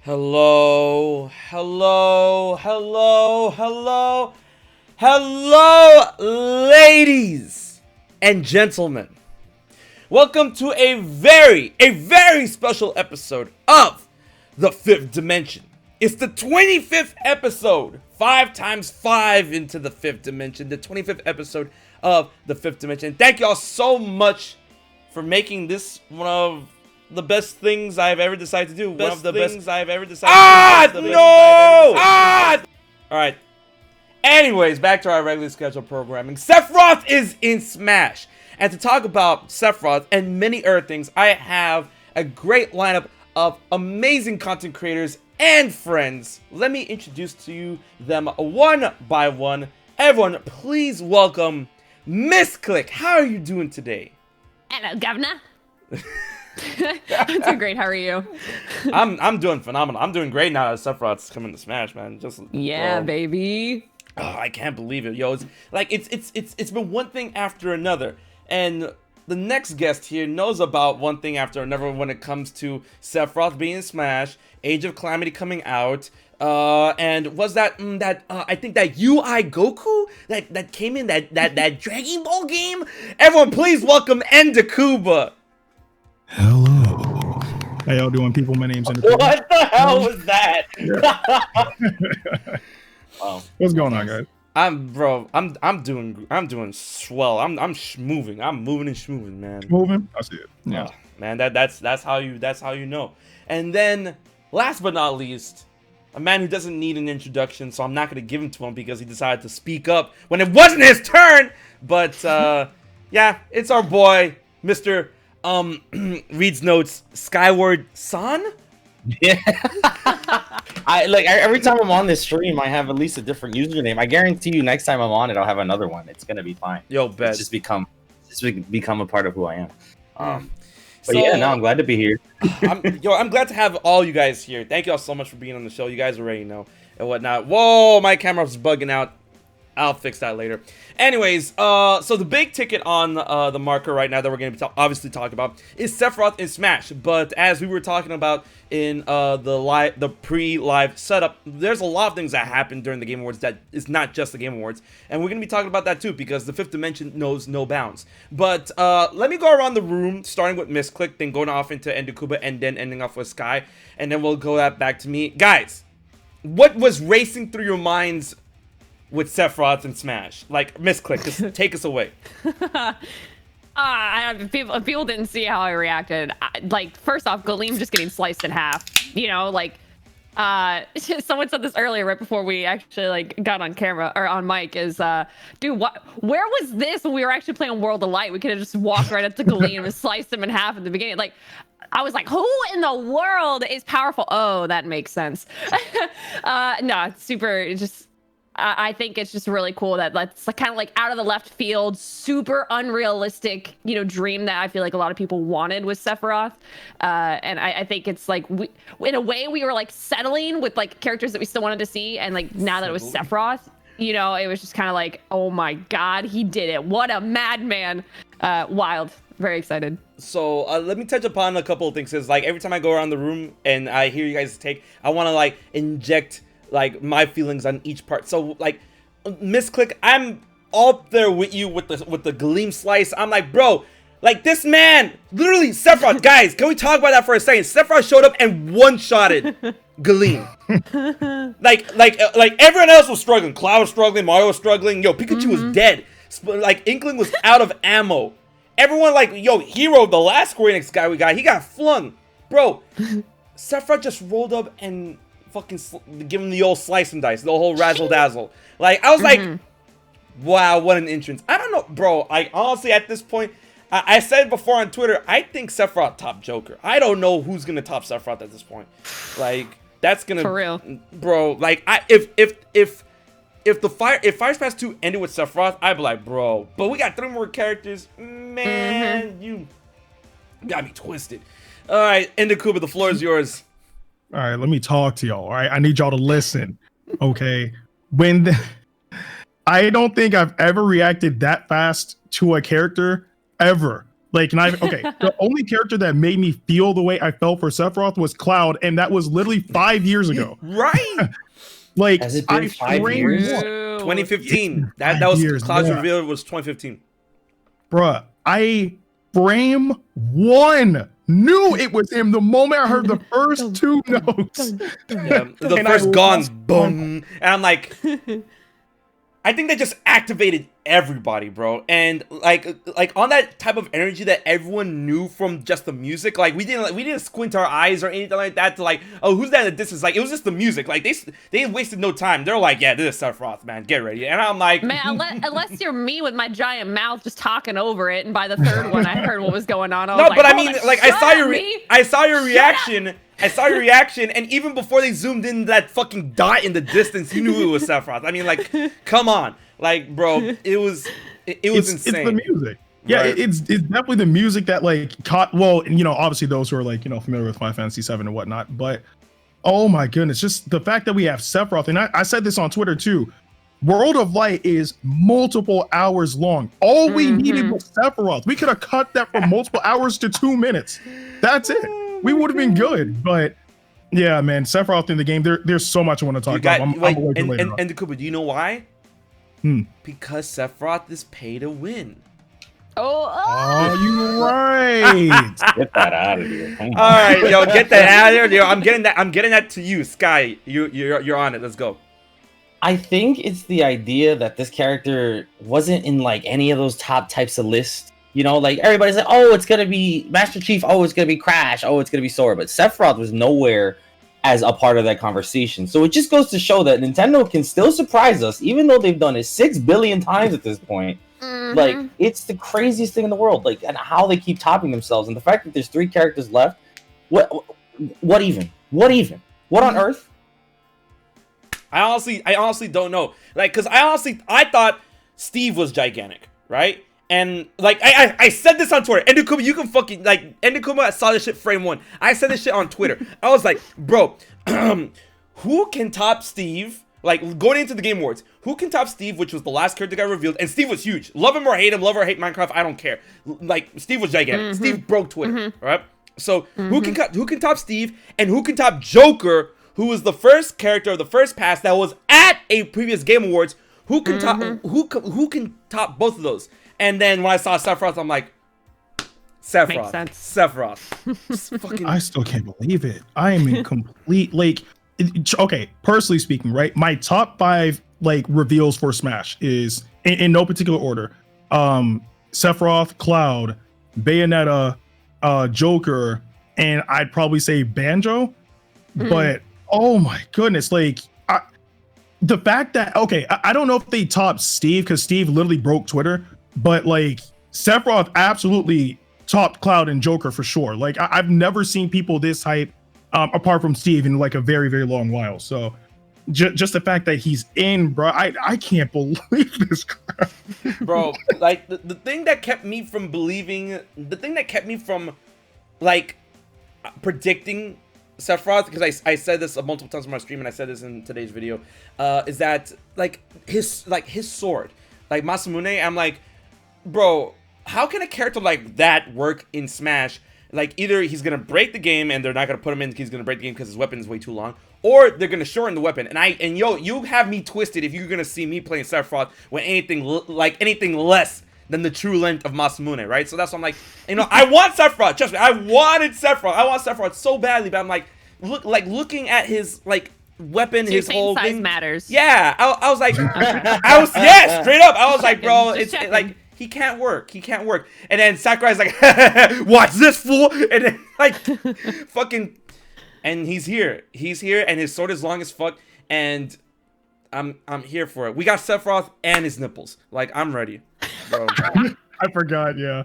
Hello, hello, hello, hello, hello, ladies and gentlemen. Welcome to a very special episode of The Fifth Dimension. It's the 25th episode, 5 times 5 into the 5th dimension, the 25th episode of The Fifth Dimension. Thank y'all so much for making this one of the best things I've ever decided to do. One of the best things I've ever decided to do. Alright. Anyways, back to our regularly scheduled programming. Sephiroth is in Smash. And to talk about Sephiroth and many other things, I have a great lineup of amazing content creators and friends. Let me introduce to you them one by one. Everyone, please welcome MissClick. How are you doing today? Hello, Governor. I'm doing great. How are you? I'm doing phenomenal. I'm doing great now that Sephiroth's coming to Smash, man. Yeah, baby. Oh, I can't believe it, yo. It's like it's been one thing after another, and the next guest here knows about one thing after another when it comes to Sephiroth being in Smash, Age of Calamity coming out, and was that I think that UI Goku that came in that Dragon Ball game. Everyone, please welcome Ndukauba. Hello. How y'all doing, people? My name's Ndukauba. What the hell was that? Oh. What's going on, guys? I'm doing swell. I'm schmoving. I'm moving and schmoving, man. Moving? I see it. Yeah. Man, that's how you know. And then, last but not least, a man who doesn't need an introduction, so I'm not gonna give him to him because he decided to speak up when it wasn't his turn. But yeah, it's our boy, Mr. Reads Notes, SkywardSan. Yeah. Every time I'm on this stream, I have at least a different username. I guarantee you, next time I'm on it, I'll have another one. It's gonna be fine. Yo, bet. It's just become a part of who I am. But yeah, no, I'm glad to be here. I'm glad to have all you guys here. Thank you all so much for being on the show. You guys already know and whatnot. Whoa, my camera's bugging out. I'll fix that later. Anyways, so the big ticket on the marker right now that we're going to be obviously talking about is Sephiroth in Smash. But as we were talking about in the pre-live setup, there's a lot of things that happened during the Game Awards that is not just the Game Awards. And we're going to be talking about that too because the Fifth Dimension knows no bounds. But let me go around the room, starting with MissClick, then going off into Ndukauba, and then ending off with Sky. And then we'll go back to me. Guys, what was racing through your minds with Sephiroth and Smash? Like, MissClick, just take us away. People didn't see how I reacted. First off, Galeem just getting sliced in half. You know, someone said this earlier, right before we actually got on camera or on mic. Is dude, where was this when we were actually playing World of Light? We could have just walked right up to Galeem and sliced him in half at the beginning. I was like, who in the world is powerful? Oh, that makes sense. No, it's super. I think it's just really cool that that's kind of out of the left field, super unrealistic, dream that I feel like a lot of people wanted with Sephiroth. And I think it's in a way we were settling with characters that we still wanted to see. And now that it was Sephiroth, it was just kind of oh my God, he did it. What a madman. Wild. Very excited. So let me touch upon a couple of things. Cause every time I go around the room and I hear you guys take, I want to inject my feelings on each part. So MissClick, I'm up there with you with the Galeem slice. I'm like, bro, this man, literally Sephiroth. Guys, can we talk about that for a second? Sephiroth showed up and one-shotted Galeem. Everyone else was struggling. Cloud was struggling, Mario was struggling, yo, Pikachu was dead. Inkling was out of ammo. Everyone Hero, the last Square Enix guy we got, he got flung. Bro, Sephiroth just rolled up and fucking give him the old slice and dice, the whole razzle dazzle. I was like, wow, what an entrance. I don't know, bro. Honestly, at this point, I said before on Twitter, I think Sephiroth top Joker. I don't know who's gonna top Sephiroth at this point. That's gonna, for real, bro. If Fire Pass 2 ended with Sephiroth, I'd be like, bro. But we got 3 more characters, man. You got me twisted. All right, Ndukauba, the floor is yours. All right, let me talk to y'all. All right, I need y'all to listen. Okay, I don't think I've ever reacted that fast to a character ever. Like, the only character that made me feel the way I felt for Sephiroth was Cloud, and that was literally 5 years ago. Right. Like, Has it been 5 years? 2015. That was years, Cloud's yeah. reveal was 2015. Bruh, I frame one knew it was him the moment I heard the first two notes. Yeah, the And first I gongs, lost- boom, and I'm like, I think they just activated everybody, bro, and like on that type of energy that everyone knew from just the music. Like we didn't squint our eyes or anything like that to like, oh, who's that in the distance? Like it was just the music. Like they wasted no time. They're like, yeah, this is Sephiroth, man, get ready. And I'm like, Man, unless you're me with my giant mouth just talking over it, and by the third one I heard what was going on. I was no, like, but I "Hold mean, on, like shut up, me." I saw your reaction. I saw your reaction, and even before they zoomed in that fucking dot in the distance, you knew it was Sephiroth. I mean, like, come on, like, bro, it was insane. It's the music. Yeah, Right. it's definitely the music that like caught. Well, obviously those who are like familiar with Final Fantasy VII and whatnot, but oh my goodness, just the fact that we have Sephiroth, and I said this on Twitter too. World of Light is multiple hours long. All we needed was Sephiroth. We could have cut that from multiple hours to 2 minutes. That's it. We would have been good. But yeah, man, Sephiroth in the game, there's so much I want to talk about. I'm wait, away for later on. and Ndukauba, do you know why? Because Sephiroth is pay to win. Oh, You're right. Get that out of here. Come on. All right, yo, get that out of there. Yo, I'm getting that to you, Sky. You're on it. Let's go. I think it's the idea that this character wasn't in like any of those top types of lists. Like everybody's like, oh, it's gonna be Master Chief, oh, it's gonna be Crash, oh, it's gonna be Sora, but Sephiroth was nowhere as a part of that conversation. So it just goes to show that Nintendo can still surprise us, even though they've done it 6 billion times at this point. Like, it's the craziest thing in the world. Like, and how they keep topping themselves, and the fact that there's 3 characters left. What even? What on earth? I honestly don't know. Like, cause I thought Steve was gigantic, right? And like I said this on Twitter. Ndukauba, you can fucking like Ndukauba saw this shit frame 1. I said this shit on Twitter. I was like, bro, who can top Steve? Like going into the Game Awards, who can top Steve, which was the last character that got revealed, and Steve was huge. Love him or hate Minecraft, I don't care. Like Steve was gigantic. Steve broke Twitter, right? So who can top Steve, and who can top Joker, who was the first character of the first pass that was at a previous Game Awards? Who can top who can top both of those? And then when I saw Sephiroth, I'm like, Sephiroth. Makes sense. Sephiroth. Fucking I still can't believe it. I am in complete okay, personally speaking, right? My top 5 like reveals for Smash is in no particular order. Sephiroth, Cloud, Bayonetta, Joker, and I'd probably say Banjo. But oh my goodness, like the fact that I don't know if they topped Steve because Steve literally broke Twitter, but like Sephiroth absolutely topped Cloud and Joker for sure. Like I've never seen people this hype apart from Steve in like a very, very long while. So just the fact that he's in, bro, I can't believe this crap. Bro, like the thing that kept me from believing, the thing that kept me from like predicting Sephiroth, because I said this multiple times on my stream and I said this in today's video, is that like his sword, like Masamune, I'm like, bro, how can a character like that work in Smash? Like either he's gonna break the game and they're not gonna put him in, he's gonna break the game because his weapon is way too long, or they're gonna shorten the weapon. And you have me twisted if you're gonna see me playing Sephiroth with anything less than the true length of Masamune, right? So that's why I'm like, I want Sephiroth. Trust me, I wanted Sephiroth. I want Sephiroth so badly, but I'm like, looking at his like weapon, so his whole size thing matters. Yeah, I was like, Okay. yeah, straight up. I was like, bro, Just it's checking. like. He can't work. And then Sakurai's like, watch this fool. And then like, fucking, and he's here. And his sword is long as fuck. And I'm here for it. We got Sephiroth and his nipples. Like, I'm ready, bro. I forgot, yeah.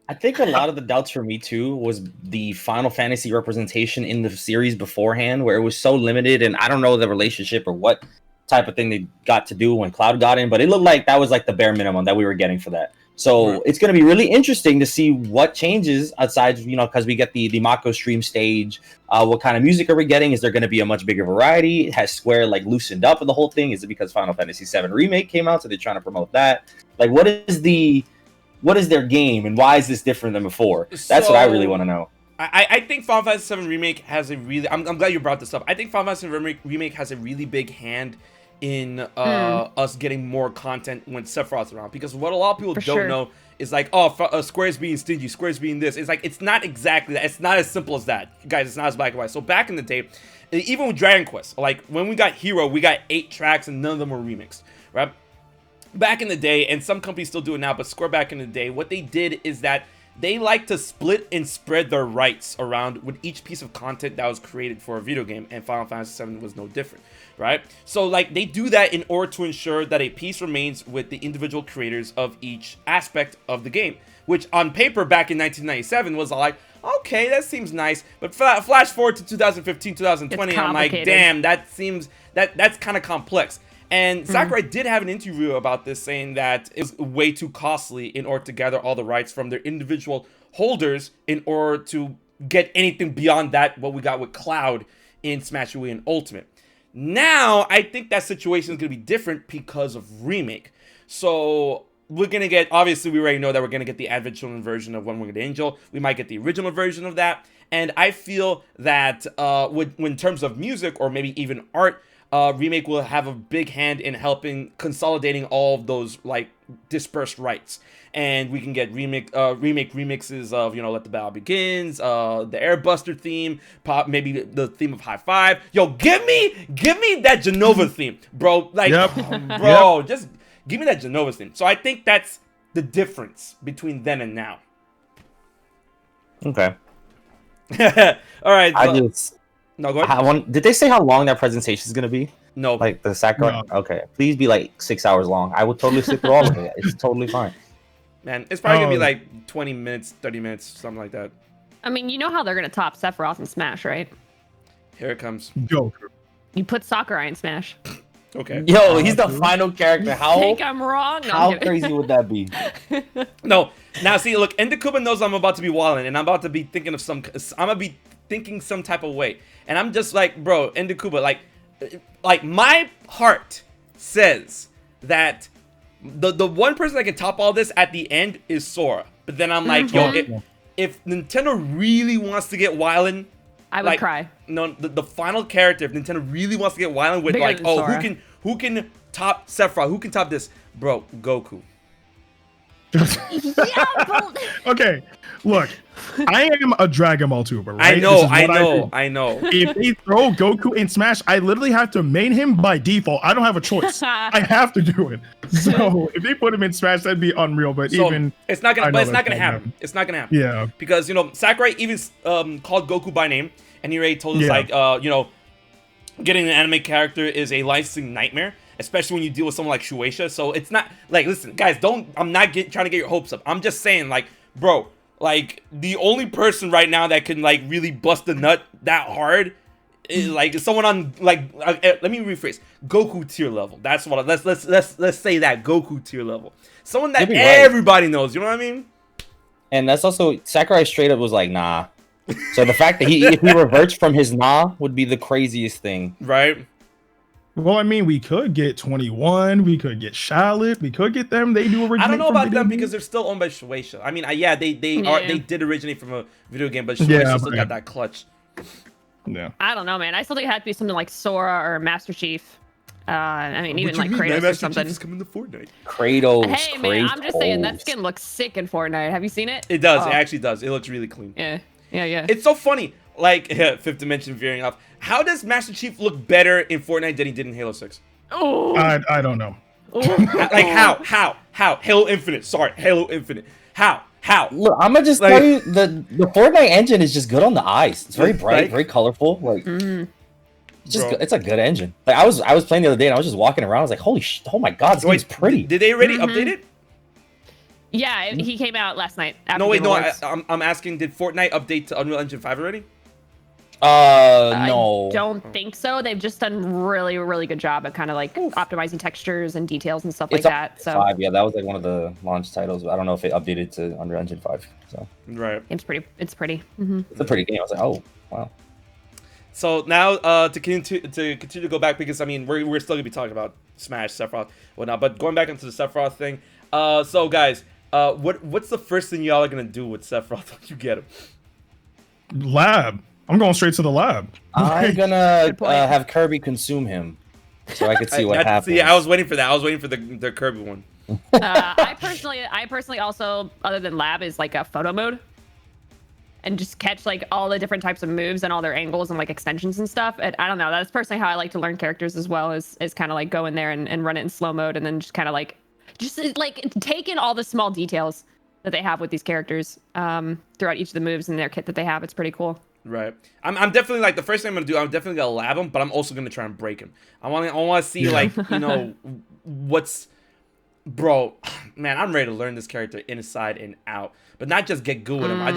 I think a lot of the doubts for me too was the Final Fantasy representation in the series beforehand, where it was so limited, and I don't know the relationship or what type of thing they got to do when Cloud got in, but it looked like that was like the bare minimum that we were getting for that. So it's going to be really interesting to see what changes outside, because we get the Mako stream stage. What kind of music are we getting? Is there going to be a much bigger variety? Has Square like loosened up with the whole thing? Is it because Final Fantasy VII Remake came out, so they're trying to promote that? Like, what is the what is their game and why is this different than before? That's what I really want to know. I think Final Fantasy VII Remake has a really... I'm glad you brought this up. I think Final Fantasy VII Remake has a really big hand in us getting more content when Sephiroth's around. Because what a lot of people don't know is like, oh, Square's being stingy, Square's being this. It's like, it's not exactly that. It's not as simple as that. Guys, it's not as black and white. So back in the day, even with Dragon Quest, like when we got Hero, we got 8 tracks and none of them were remixed, right? Back in the day, and some companies still do it now, but Square back in the day, what they did is that they like to split and spread their rights around with each piece of content that was created for a video game, and Final Fantasy VII was no different, right? So, like, they do that in order to ensure that a piece remains with the individual creators of each aspect of the game, which on paper back in 1997 was like, okay, that seems nice, but flash forward to 2015, 2020, and I'm like, damn, that seems, that's kind of complex. And Sakurai did have an interview about this, saying that it was way too costly in order to gather all the rights from their individual holders in order to get anything beyond that, what we got with Cloud in Smash UI and Ultimate. Now, I think that situation is going to be different because of Remake. So, we're going to get, obviously, we already know that we're going to get the Advent Children version of One Winged Angel. We might get the original version of that. And I feel that in terms of music or maybe even art, Remake will have a big hand in helping consolidating all of those like dispersed rights, and we can get remake remixes of, you know, Let the Battle Begins, the Airbuster theme, maybe the theme of High Five. Yo, give me that Genova theme, bro. Like, bro, just give me that Genova theme. So I think that's the difference between then and now. Okay. All right. So, no, go ahead. Did they say how long that presentation is going to be? No. Like the Sakurai? No. Okay. Please be like 6 hours long. I would totally sit through all of it. It's totally fine. Man, it's probably going to be like 20 minutes, 30 minutes, something like that. I mean, you know how they're going to top Sephiroth in Smash, right? Here it comes. Joker. You put Sakurai in Smash. Okay. Yo, he's the final character. How? You think I'm wrong? No, how crazy would that be? No. Now, see, look, Ndukauba knows I'm about to be wilding, and I'm about to be thinking of I'm going to be thinking some type of way. And I'm just like, bro, Ndukauba, like my heart says that the one person that can top all this at the end is Sora. But then I'm like, yo, if Nintendo really wants to get wildin', I would cry. No, the final character, if Nintendo really wants to get wildin' with, like, oh, Sora. who can top Sephiroth? Who can top this? Bro, Goku. Yeah, but... Okay, look, I am a Dragon Ball tuber, right? I know. If they throw Goku in Smash, I literally have to main him by default. I don't have a choice. I have to do it. So if they put him in Smash, that'd be unreal. But so even it's not gonna happen. It's not gonna happen. Yeah, because, you know, Sakurai even called Goku by name, and he already told us like, you know, getting an anime character is a licensing nightmare, especially when you deal with someone like Shueisha. So it's not like, listen, guys, I'm not trying to get your hopes up. I'm just saying, like, bro, like, the only person right now that can, like, really bust the nut that hard is, like, someone on, like, let me rephrase, Goku tier level. That's what let's say that, Goku tier level. Someone that everybody knows. You know what I mean? And that's also, Sakurai straight up was like, nah. So the fact that if he reverts from his nah would be the craziest thing, right? Well, I mean, we could get 21, we could get Charlotte, we could get them. They do originate. I don't know about them because they're still owned by Shueisha. I mean, yeah, they did originate from a video game, but Shueisha still got that clutch. Yeah. I don't know, man. I still think it had to be something like Sora or Master Chief. I mean, even like Kratos or something. Chief is coming to Fortnite. Kratos. Hey, man, I'm just saying that skin looks sick in Fortnite. Have you seen it? It does. It actually does. It looks really clean. Yeah. It's so funny. Like, Fifth Dimension veering off. How does Master Chief look better in Fortnite than he did in Halo 6? Oh. I don't know. Like, how? Halo Infinite. Sorry, Halo Infinite. How? Look, I'm gonna just tell you, the Fortnite engine is just good on the eyes. It's very bright, very colorful. Like, it's just it's a good engine. Like, I was playing the other day and I was just walking around. I was like, holy shit! Oh my god, this game's pretty. Did they already update it? Yeah, he came out last night. No, wait, no. I'm asking, did Fortnite update to Unreal Engine 5 already? No. I don't think so. They've just done really, really good job at kind of like optimizing textures and details and stuff like that. So 5, yeah, that was like one of the launch titles. I don't know if it updated to Unreal Engine 5. So right, it's pretty. It's pretty game. I was like, oh wow. So now to continue to go back, because I mean we're still gonna be talking about Smash, Sephiroth, whatnot, but going back into the Sephiroth thing. So guys, what's the first thing y'all are gonna do with Sephiroth when you get him? Lab. I'm going straight to the lab. I'm gonna have Kirby consume him, so I could see what happens. Yeah, I was waiting for that. I was waiting for the Kirby one. I personally also, other than lab, is like a photo mode, and just catch like all the different types of moves and all their angles and like extensions and stuff. And I don't know, that's personally how I like to learn characters as well, is kind of like go in there and run it in slow mode, and then just kind of like take in all the small details that they have with these characters throughout each of the moves in their kit that they have. It's pretty cool. Right. I'm definitely like, the first thing I'm gonna do, I'm definitely gonna lab him, but I'm also gonna try and break him. I want to see like, you know, what's, bro, man, I'm ready to learn this character inside and out, but not just get good with him. I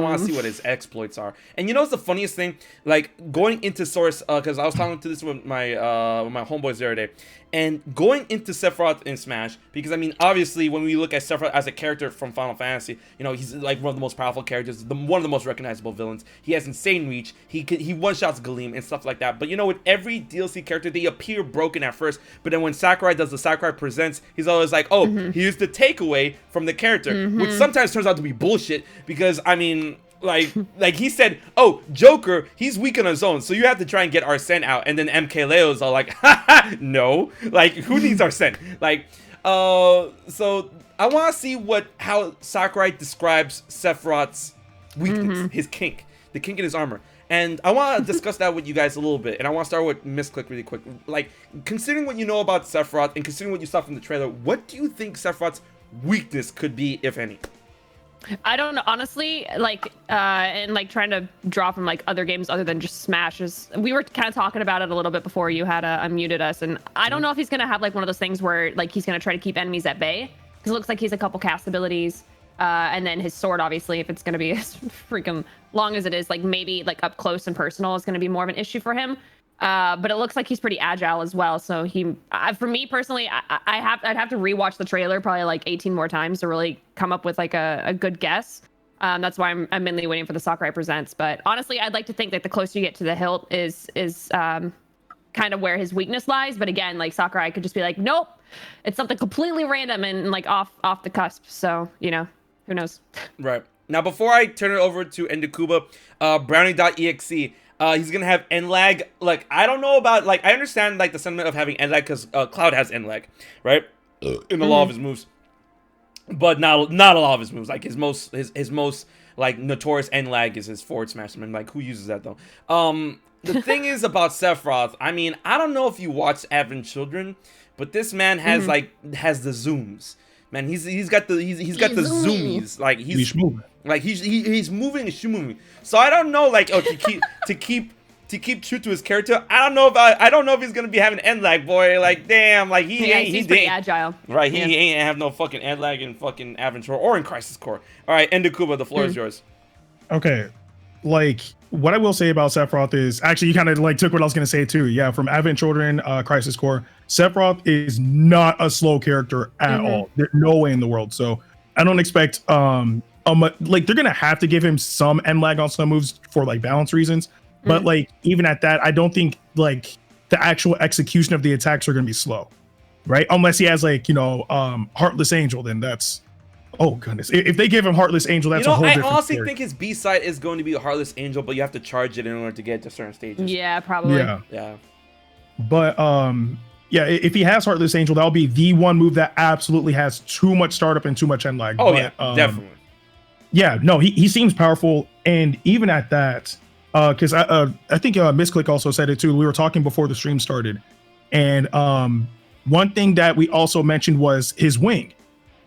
want to see what his exploits are. And you know what's the funniest thing? Like going into Source, because I was talking to this with my homeboys the other day, and going into Sephiroth in Smash, because I mean, obviously, when we look at Sephiroth as a character from Final Fantasy, you know, he's like one of the most powerful characters, one of the most recognizable villains. He has insane reach. He one-shots Galeem and stuff like that. But you know, with every DLC character, they appear broken at first, but then when Sakurai does the Sakurai Presents, he's always like, oh, here's the takeaway from the character, which sometimes turns out to be bullshit, because I mean, like he said, oh, Joker, he's weak on his own, so you have to try and get Arsene out, and then MK Leo's all like, haha, no, like, who needs Arsene? Like, so I want to see how Sakurai describes Sephiroth's weakness, his kink, the kink in his armor. And I want to discuss that with you guys a little bit, and I want to start with MissClick really quick. Like, considering what you know about Sephiroth, and considering what you saw from the trailer, what do you think Sephiroth's weakness could be, if any? I don't know, honestly, like, and like trying to draw from like other games other than just Smash, we were kind of talking about it a little bit before you had unmuted us, and I don't know if he's gonna have like one of those things where like he's gonna try to keep enemies at bay, because it looks like he's a couple cast abilities, and then his sword, obviously, if it's gonna be as freaking long as it is, like maybe like up close and personal is gonna be more of an issue for him. But it looks like he's pretty agile as well. So for me personally, I'd have to rewatch the trailer probably like 18 more times to really come up with like a good guess. That's why I'm mainly waiting for the Sakurai Presents. But honestly, I'd like to think that the closer you get to the hilt is kind of where his weakness lies. But again, like Sakurai could just be like, nope, it's something completely random and like off the cusp. So, you know, who knows? Right. Now, before I turn it over to Ndukauba, Brownie.exe, he's gonna have end lag. Like, I don't know about, like, I understand like the sentiment of having end lag, because Cloud has end lag, right? In a lot of his moves, but not a lot of his moves. Like his most like notorious end lag is his forward smash. I mean, like, who uses that though? The thing is about Sephiroth, I mean, I don't know if you watched Advent Children, but this man has has the zooms. Man, he's got the zoomies. Like he's moving. Like he's moving and she's moving. So I don't know, like, to keep true to his character. I don't know if he's gonna be having end lag, boy. Like, damn, like he's pretty agile. Right, he ain't have no fucking end lag in fucking Adventure or in Crisis Core. All right, Ndukauba, the floor is yours. Okay, like, what I will say about Sephiroth is, actually, you kind of like took what I was gonna say too. Yeah, from Advent Children, Crisis Core, Sephiroth is not a slow character at all. There's no way in the world. So I don't expect like, they're gonna have to give him some end lag on some moves for like balance reasons. But like, even at that, I don't think like the actual execution of the attacks are gonna be slow, right? Unless he has like, you know, Heartless Angel, then that's, oh goodness. If they give him Heartless Angel, that's a whole different I honestly story. think his B side is going to be Heartless Angel, but you have to charge it in order to get to certain stages. Yeah, probably. Yeah. But yeah, if he has Heartless Angel, that'll be the one move that absolutely has too much startup and too much end lag. Oh, but, yeah, definitely. Yeah, no, he seems powerful, and even at that, because I think MissClick also said it too. We were talking before the stream started, and one thing that we also mentioned was his wing.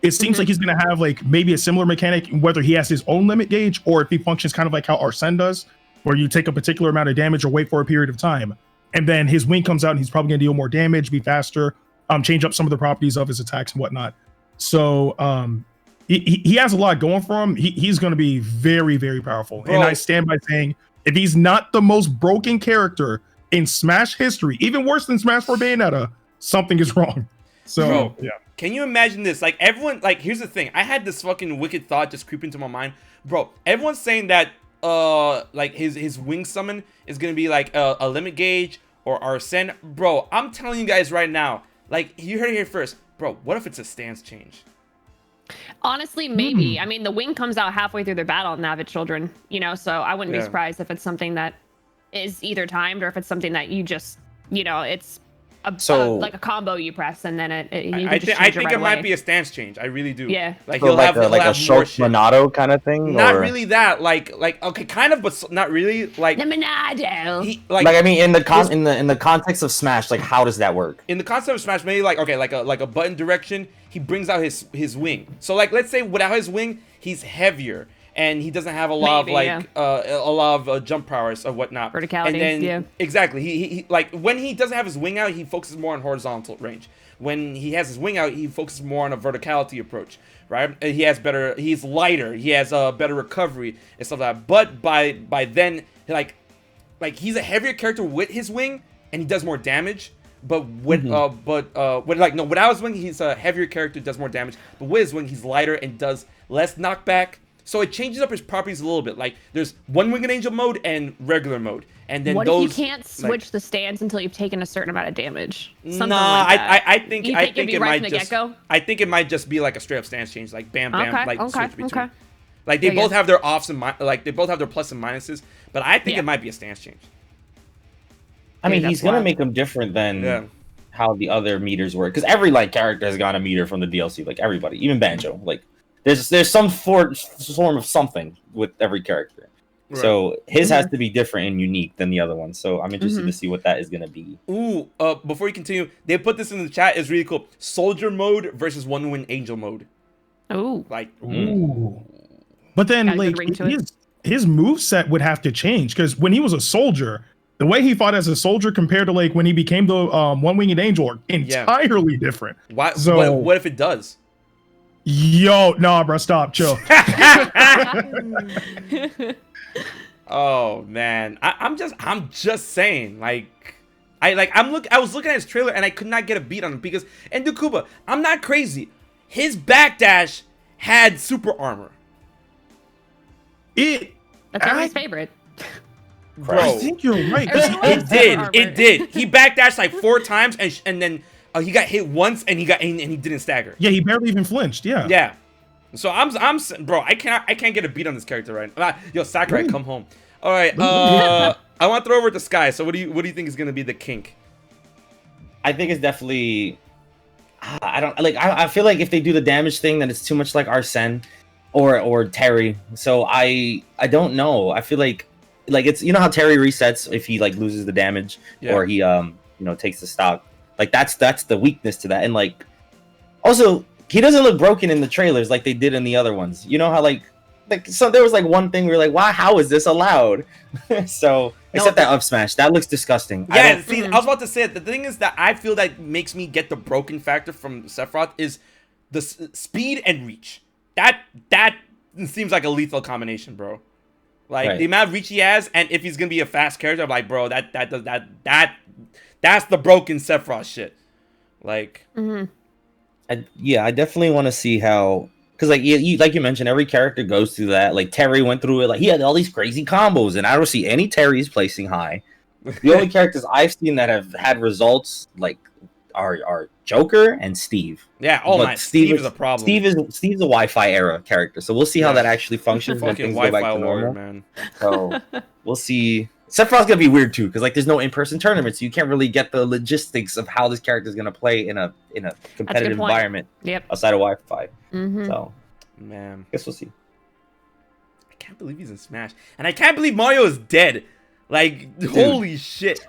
It seems like he's gonna have like maybe a similar mechanic, whether he has his own limit gauge or if he functions kind of like how Arsene does, where you take a particular amount of damage or wait for a period of time, and then his wing comes out and he's probably gonna deal more damage, be faster, change up some of the properties of his attacks and whatnot. So he has a lot going for him. He's going to be very, very powerful. Bro. And I stand by saying, if he's not the most broken character in Smash history, even worse than Smash 4 Bayonetta, something is wrong. So, bro, yeah. Can you imagine this? Like, everyone, like, here's the thing. I had this fucking wicked thought just creep into my mind. Bro, everyone's saying that, like, his wing summon is going to be, like, a limit gauge or Arsene. Bro, I'm telling you guys right now, like, you heard it here first. Bro, what if it's a stance change? Honestly, maybe. I mean, the wing comes out halfway through their battle in Navid Children, you know, so I wouldn't be surprised if it's something that is either timed or if it's something that you just, you know, it's like a combo you press and then I think it might be a stance change. I really do. Yeah. Like So he'll like have a short Monado kind of thing. Not or? really that. Like okay, kind of, but not really. Like the Monado. Like I mean, in the context of Smash, like how does that work? in the concept of Smash, maybe like okay, like a button direction. He brings out his wing. So like let's say without his wing, he's heavier. And he doesn't have a lot of jump powers or whatnot. Verticality, and then, yeah. Exactly. He like when he doesn't have his wing out, he focuses more on horizontal range. When he has his wing out, he focuses more on a verticality approach, right? He's lighter. He has a better recovery and stuff like that. But by then, like he's a heavier character with his wing, and he does more damage. But without his wing, he's a heavier character, does more damage. But with his wing, he's lighter and does less knockback. So it changes up his properties a little bit. Like there's one winged angel mode and regular mode, and then what if you can't switch the stance until you've taken a certain amount of damage? Something nah, like that. I think it right might just. I think it might just be like a straight up stance change, like bam bam, switch between. Like they both have their offs and they both have their plus and minuses, but I think it might be a stance change. I mean, he's gonna make them different than how the other meters work, because every like character has got a meter from the DLC. Like everybody, even Banjo, like. There's some form of something with every character. Right. So his has to be different and unique than the other one. So I'm interested to see what that is going to be. Ooh, before you continue, they put this in the chat. It's really cool. Soldier mode versus one winged angel mode. Ooh. Like, ooh. But then like his moveset would have to change, because when he was a soldier, the way he fought as a soldier compared to like when he became the one winged angel are entirely different. Why? So what if it does? Yo, nah, bro, stop, chill. Oh man, I'm just saying, like, I was looking at his trailer and I could not get a beat on him because Ndukauba, I'm not crazy. His backdash had super armor. That's my favorite. Bro, I think you're right. It did. He backdashed like 4 times and then. He got hit once and he didn't stagger. Yeah, he barely even flinched. Yeah. Yeah. So I'm bro. I can't get a beat on this character right now. Yo, Sakurai, come home. All right. I want to throw over to Sky. So what do you think is gonna be the kink? I think it's definitely. I feel like if they do the damage thing, then it's too much like Arsene or Terry. So I don't know. I feel like it's, you know how Terry resets if he like loses the damage or he takes the stock. Like that's the weakness to that. And like also he doesn't look broken in the trailers like they did in the other ones. You know how like so there was like one thing we were like, wow, how is this allowed? So except that up smash, that looks disgusting. Yeah, see, I was about to say it. The thing is that I feel that makes me get the broken factor from Sephiroth is the speed and reach. That seems like a lethal combination, bro. Like the amount of reach he has, and if he's gonna be a fast character, I'm like, bro, that's the broken Sephiroth shit. Like, I definitely want to see how, because like you mentioned, every character goes through that. Like Terry went through it. Like he had all these crazy combos, and I don't see any Terrys placing high. The only characters I've seen that have had results like are Joker and Steve. Yeah. Oh my, Steve is a problem. Steve's a Wi-Fi era character, so we'll see how that actually functions when things go back to normal. Man. So we'll see. Sephiroth's gonna be weird too, because like there's no in-person tournaments, so you can't really get the logistics of how this character is gonna play in a competitive environment outside of Wi-Fi. So, man, I guess we'll see. I can't believe he's in Smash, and I can't believe Mario is dead. Like, holy shit,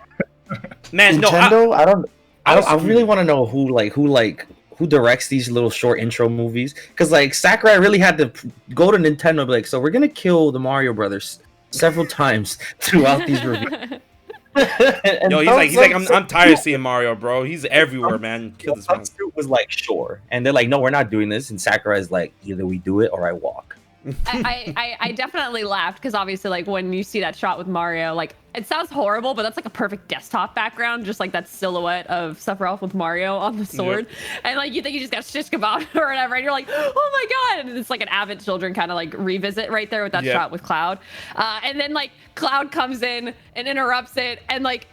man! Nintendo, I really want to know who directs these little short intro movies, because like Sakurai really had to go to Nintendo and be like, so we're gonna kill the Mario Brothers several times throughout these reviews. Yo, he's like, I'm tired of seeing Mario, bro. He's everywhere, man. Kill this man. Was like, sure, and they're like, no, we're not doing this. And Sakurai's like, either we do it or I walk. I definitely laughed because obviously, like, when you see that shot with Mario, like, it sounds horrible, but that's like a perfect desktop background, just like that silhouette of Sephiroth with Mario on the sword. And like, you think you just got shish kebab or whatever, and you're like, oh my god! And it's like an Avid Children kind of like revisit right there with that shot with Cloud. And then like Cloud comes in and interrupts it, and like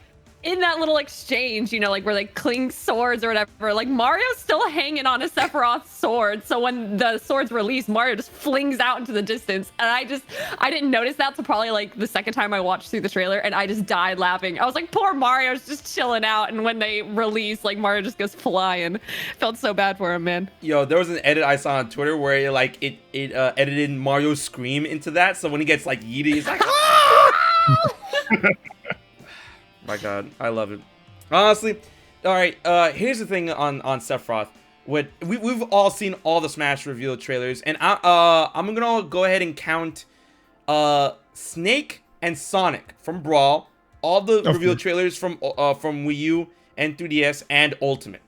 in that little exchange, you know, like where they cling swords or whatever, like Mario's still hanging on a Sephiroth sword. So when the sword's released, Mario just flings out into the distance. And I didn't notice that till probably like the second time I watched through the trailer, and I just died laughing. I was like, poor Mario's just chilling out. And when they release, like Mario just goes flying. Felt so bad for him, man. Yo, there was an edit I saw on Twitter where it edited Mario's scream into that. So when he gets like yeeted, he's like, ah! My God, I love it. Honestly, all right. Here's the thing on Sephiroth. We've all seen all the Smash reveal trailers, and I'm gonna go ahead and count Snake and Sonic from Brawl, all the reveal trailers from Wii U and 3DS and Ultimate.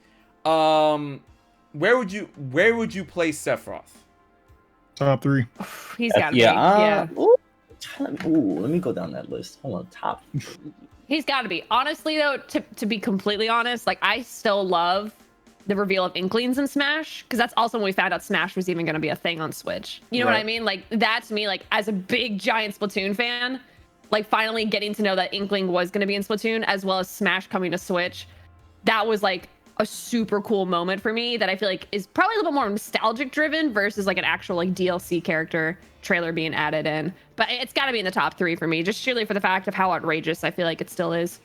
Where would you place Sephiroth? Top 3. He's got to be. Yeah. Ooh, let me go down that list. Hold on, top. He's got to be. Honestly, though, to be completely honest, like I still love the reveal of Inklings in Smash, because that's also when we found out Smash was even going to be a thing on Switch. You know what I mean? Like that to me, like as a big giant Splatoon fan, like finally getting to know that Inkling was going to be in Splatoon, as well as Smash coming to Switch, that was like a super cool moment for me that I feel like is probably a little bit more nostalgic driven versus like an actual like DLC character trailer being added in. But it's got to be in the top 3 for me, just surely for the fact of how outrageous I feel like it still is.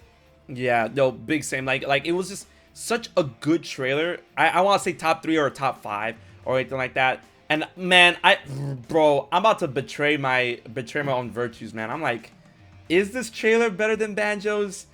Yeah, no, big same. Like it was just such a good trailer. I want to say top 3 or top 5 or anything like that. And man, bro, I'm about to betray my own virtues, man. I'm like, is this trailer better than Banjo's?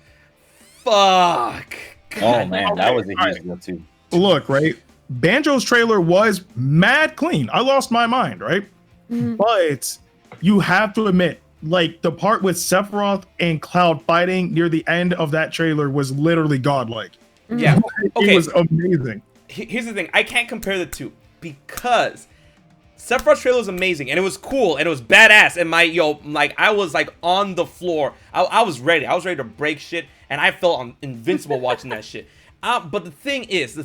Fuck. God. Oh man, that was a huge deal too. Look, right? Banjo's trailer was mad clean. I lost my mind, right? Mm-hmm. But you have to admit, like the part with Sephiroth and Cloud fighting near the end of that trailer was literally godlike. Yeah, okay. It was amazing. Here's the thing: I can't compare the two because Sephiroth's trailer was amazing and it was cool and it was badass. And I was like on the floor. I was ready. I was ready to break shit, and I felt invincible watching that shit. But the thing is,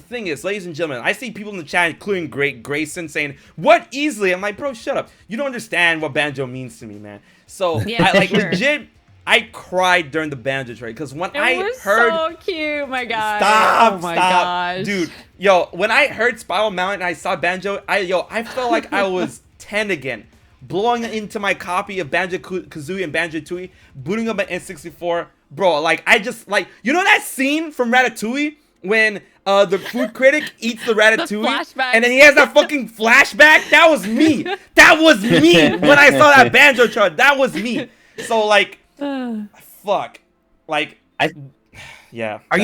ladies and gentlemen, I see people in the chat, including Grayson, saying, "What easily?" I'm like, bro, shut up. You don't understand what Banjo means to me, man. So, yeah, legit, I cried during the Banjo trailer because when I was heard, so cute, my God. Stop, oh my stop, gosh. dude. Yo, when I heard Spiral Mountain and I saw Banjo, I felt like I was 10 again, blowing into my copy of Banjo-Kazooie and Banjo-Tooie, booting up my N64, bro. Like I just like, you know that scene from Ratatouille when the food critic eats the ratatouille and then he has that fucking flashback? That was me. That was me when I saw that Banjo chart. That was me. So like, fuck. Like, yeah. Are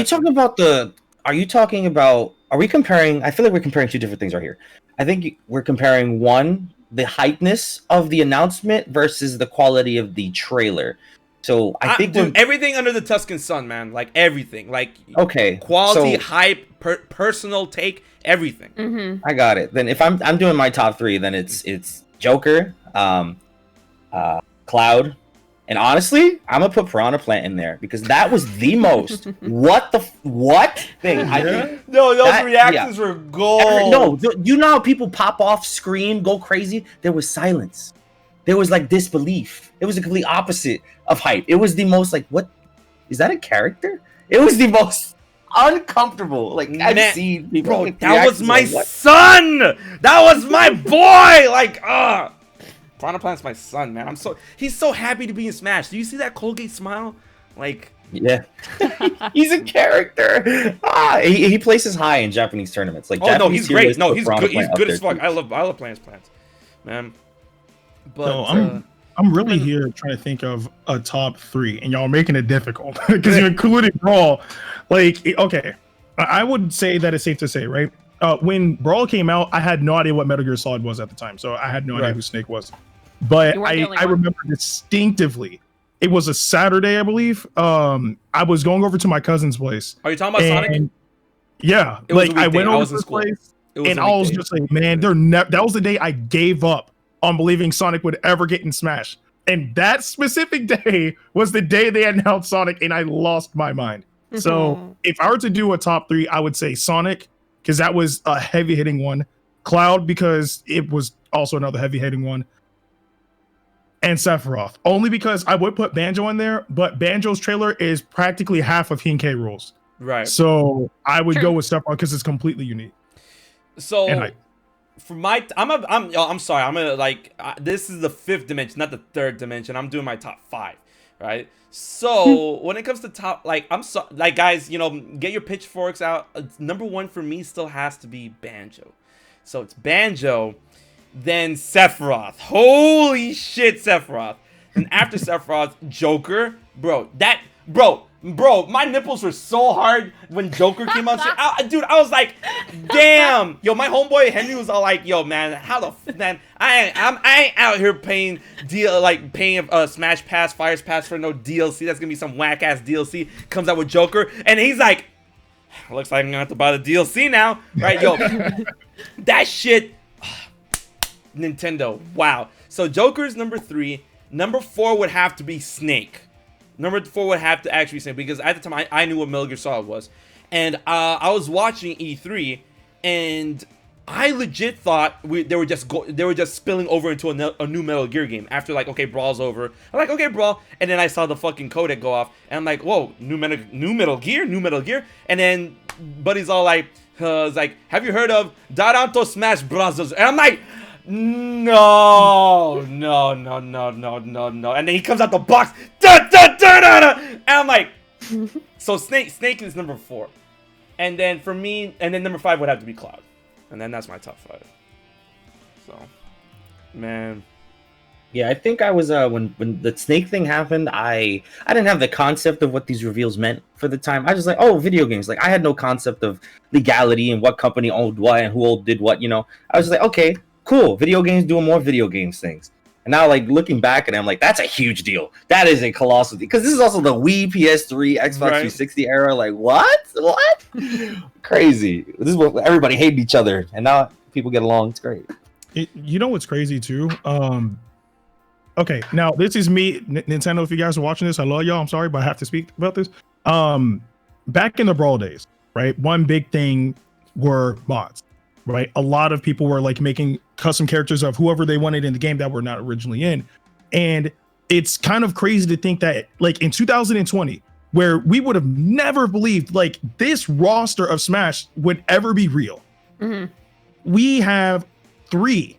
we comparing? I feel like we're comparing two different things right here. I think we're comparing one, the hypeness of the announcement versus the quality of the trailer. So I think dude, everything under the Tuscan sun, man. Like everything. Like okay, quality, hype, personal take, everything. Mm-hmm. I got it. Then if I'm doing my top 3, then it's Joker, Cloud, and honestly, I'm gonna put Piranha Plant in there because that was the most what thing. I think no, those reactions were gold. You know how people pop off, scream, go crazy. There was silence. There was like disbelief. It was the complete opposite of hype. It was the most like, what? Is that a character? It was the most uncomfortable. Like I've seen people. Bro, like, that was my son. That was my boy. Like, Piranha Plant's my son, man. He's so happy to be in Smash. Do you see that Colgate smile? Like, yeah, he's a character. He places high in Japanese tournaments. Like, no, he's great. No, he's good. He's good as fuck. I love playing Plants, man. But no, I'm really here trying to think of a top 3, and y'all are making it difficult because you're including Brawl. Like, okay, I would say that it's safe to say, right? When Brawl came out, I had no idea what Metal Gear Solid was at the time, so I had no idea who Snake was. But I remember distinctively, it was a Saturday, I believe. I was going over to my cousin's place. Are you talking about Sonic? Yeah, like I went over to his place, and I was just like, man, that was the day I gave up on believing Sonic would ever get in Smash. And that specific day was the day they announced Sonic, and I lost my mind. Mm-hmm. So if I were to do a top 3, I would say Sonic, because that was a heavy-hitting one. Cloud, because it was also another heavy-hitting one. and Sephiroth. Only because I would put Banjo in there, but Banjo's trailer is practically half of K rules. Right. So I would go with Sephiroth because it's completely unique. So for my, I'm sorry. I'm gonna like this is the 5th dimension, not the 3rd dimension. I'm doing my top 5, right? So when it comes to top, like like guys, you know, get your pitchforks out. Number 1 for me still has to be Banjo. So it's Banjo, then Sephiroth. Holy shit, Sephiroth. And after Sephiroth, Joker, bro. Bro, my nipples were so hard when Joker came on. Dude, I was like, damn. Yo, my homeboy Henry was all like, yo, man, man, I ain't out here paying Smash Pass, Fires Pass for no DLC. That's gonna be some whack ass DLC. Comes out with Joker, and he's like, looks like I'm gonna have to buy the DLC now, right? Yo, that shit. Nintendo, wow. So Joker's number 3. Number 4 would have to be Snake. Number 4 would have to actually be Snake, because at the time I knew what Metal Gear Solid was, and I was watching E3, and I legit thought they were just spilling over into a new Metal Gear game after, like, okay, Brawl's over. I'm like, okay, Brawl, and then I saw the fucking codec go off, and I'm like, whoa, new Metal Gear, and then Buddy's all like, have you heard of Daranto Smash Bros? And I'm like, no. And then he comes out the box, and I'm like, so Snake is number 4. And then for me, and then number 5 would have to be Cloud. And then that's my top 5. So, man. Yeah, I think I was when the Snake thing happened, I didn't have the concept of what these reveals meant for the time. I was just like, oh, video games. Like, I had no concept of legality and what company owned what and who all did what, you know. I was just like, okay, cool. Video games doing more video games things. And now, like, looking back at it, I'm like, that's a huge deal. That is a colossal deal. Because this is also the Wii, PS3, Xbox 360 era. Like, what? Crazy. This is what everybody hated each other. And now people get along. It's great. You know what's crazy, too? Okay, now, this is me. Nintendo, if you guys are watching this, I love y'all. I'm sorry, but I have to speak about this. Back in the Brawl days, right? One big thing were mods. Right, a lot of people were like making custom characters of whoever they wanted in the game that were not originally in, and it's kind of crazy to think that, like, in 2020, where we would have never believed like this roster of Smash would ever be real. We have 3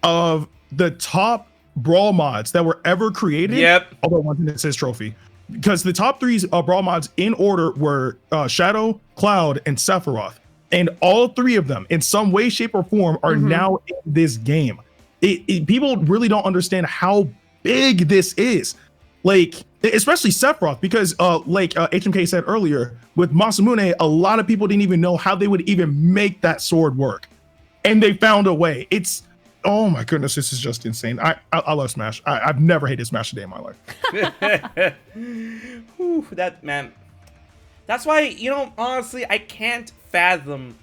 of the top Brawl mods that were ever created. Yep. Although one thing that says trophy, because the top 3 Brawl mods in order were Shadow, Cloud, and Sephiroth. And all 3 of them, in some way, shape, or form, are now in this game. People really don't understand how big this is. Like, especially Sephiroth, because like HMK said earlier, with Masamune, a lot of people didn't even know how they would even make that sword work. And they found a way. It's, oh my goodness, this is just insane. I love Smash. I've never hated Smash a day in my life. Whew, that, man. That's why, you know, honestly, I can't fathom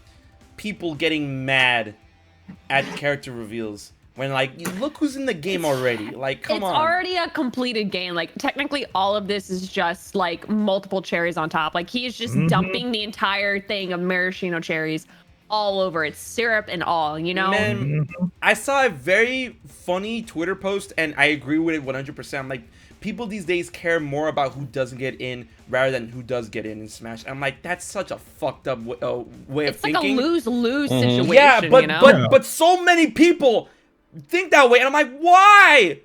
people getting mad at character reveals when, like, look who's in the game already. Like, come on. It's already a completed game. Like, technically, all of this is just, like, multiple cherries on top. Like, he is just dumping the entire thing of maraschino cherries all over. It's syrup and all, you know? Man, I saw a very funny Twitter post, and I agree with it 100%. I'm like, people these days care more about who doesn't get in rather than who does get in Smash. I'm like, that's such a fucked up way of thinking. It's like a lose-lose situation, yeah, you know? but so many people think that way, and I'm like, why?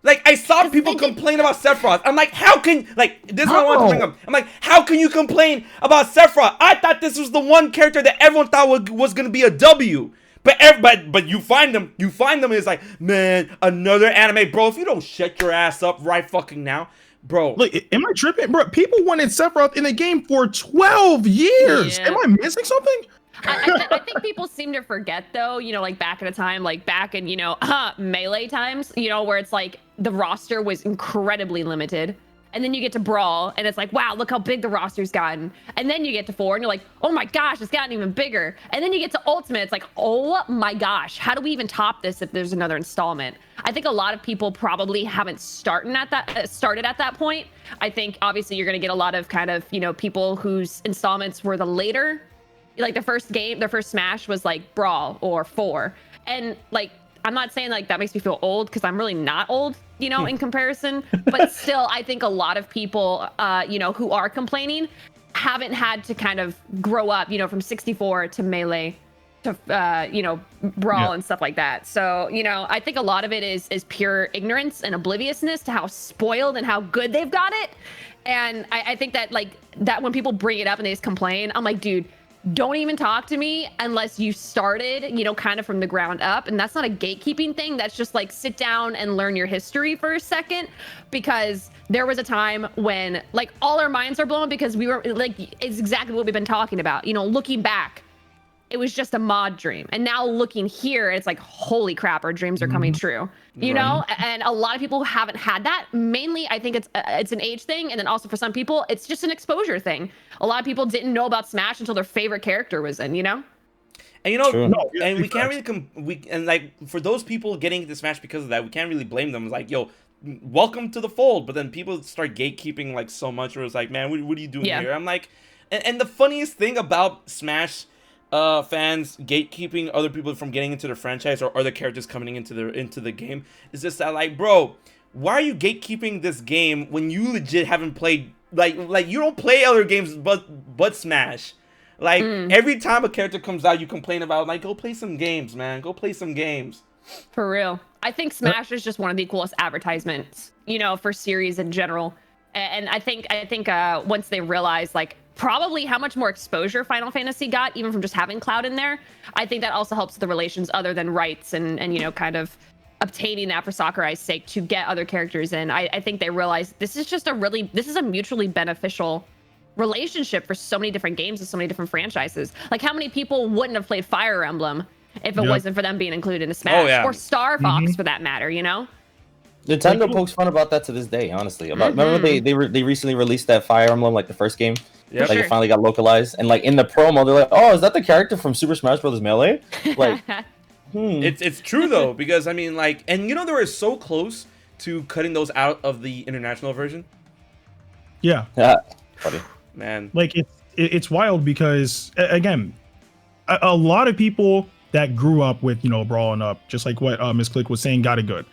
Like, I saw people complain about Sephiroth. I'm like, how can, like, this is what I want to bring up. I'm like, how can you complain about Sephiroth? I thought this was the one character that everyone thought was gonna be a W. But you find them, and it's like, man, another anime, bro. If you don't shut your ass up right fucking now, bro. Look, am I tripping, bro? People wanted Sephiroth in the game for 12 years. Yeah. Am I missing something? I think people seem to forget, though, you know, like back at a time, like back in, you know, Melee times, you know, where it's like the roster was incredibly limited. And then you get to Brawl, and it's like, wow, look how big the roster's gotten. And then you get to 4, and you're like, oh my gosh, it's gotten even bigger. And then you get to Ultimate, it's like, oh my gosh, how do we even top this if there's another installment? I think a lot of people probably haven't started at that point. I think obviously you're gonna get a lot of kind of, you know, people whose installments were the later, like their first Smash was like Brawl or 4. And like, I'm not saying like that makes me feel old, because I'm really not old, you know, in comparison. But still, I think a lot of people, you know, who are complaining haven't had to kind of grow up, you know, from 64 to Melee to, you know, Brawl and stuff like that. So, you know, I think a lot of it is pure ignorance and obliviousness to how spoiled and how good they've got it. And I think that, like, that when people bring it up and they just complain, I'm like, dude, don't even talk to me unless you started, you know, kind of from the ground up. And that's not a gatekeeping thing. That's just like, sit down and learn your history for a second, because there was a time when, like, all our minds are blown because we were like, it's exactly what we've been talking about. You know, looking back, it was just a mod dream. And now looking here, it's like, holy crap, our dreams are coming true. You know, and a lot of people haven't had that. Mainly, I think it's an age thing, and then also for some people, it's just an exposure thing. A lot of people didn't know about Smash until their favorite character was in. You know. And you know, and we can't really and like, for those people getting into Smash because of that, we can't really blame them. It's like, yo, welcome to the fold. But then people start gatekeeping like so much, where it's like, man, what are you doing here? I'm like, and the funniest thing about Smash fans gatekeeping other people from getting into the franchise or other characters coming into the game is just that, like, bro, why are you gatekeeping this game when you legit haven't played, like you don't play other games but Smash? Like, every time a character comes out, you complain about, like, go play some games, man, go play some games. For real. I think Smash is just one of the coolest advertisements, you know, for series in general. And I think once they realize, like, probably how much more exposure Final Fantasy got, even from just having Cloud in there, I think that also helps the relations other than rights and you know, kind of obtaining that for Sakurai's sake to get other characters in. I think they realize this is a mutually beneficial relationship for so many different games and so many different franchises. Like, how many people wouldn't have played Fire Emblem if it wasn't for them being included in Smash, or Star Fox for that matter, you know? Nintendo pokes fun about that to this day, honestly. Remember they recently released that Fire Emblem, like the first game? Yep. Like, it finally got localized, and like in the promo, they're like, "Oh, is that the character from Super Smash Bros. Melee?" Like, It's true though, because I mean, like, and you know, they were so close to cutting those out of the international version. Yeah. Funny. Man, like, it's wild because, again, a lot of people that grew up with, you know, Brawl and Up, just like what MissClick was saying, got it good.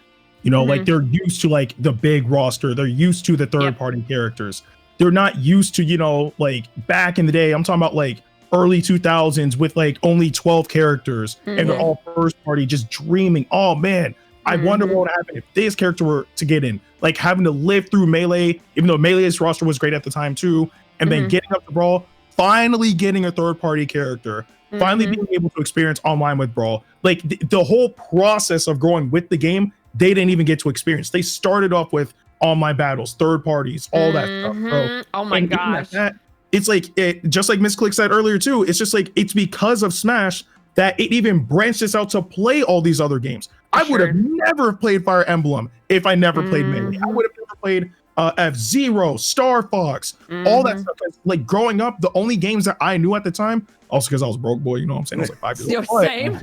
You know, like, they're used to, like, the big roster. They're used to the third-party characters. They're not used to, you know, like, back in the day, I'm talking about, like, early 2000s with, like, only 12 characters, and they're all first-party, just dreaming, oh, man, I wonder what would happen if this character were to get in. Like, having to live through Melee, even though Melee's roster was great at the time, too, and then getting up to Brawl, finally getting a third-party character, finally being able to experience online with Brawl. Like, the whole process of growing with the game, they didn't even get to experience. They started off with online battles, third parties, all that stuff. Bro. Oh my gosh. It's like, just like MissClick said earlier too, it's just like, it's because of Smash that it even branches out to play all these other games. I would have never played Fire Emblem if I never played Melee. I would have never played F-Zero, Star Fox, all that stuff. Like, growing up, the only games that I knew at the time, also because I was broke boy, you know what I'm saying? I was like 5 years old. Same.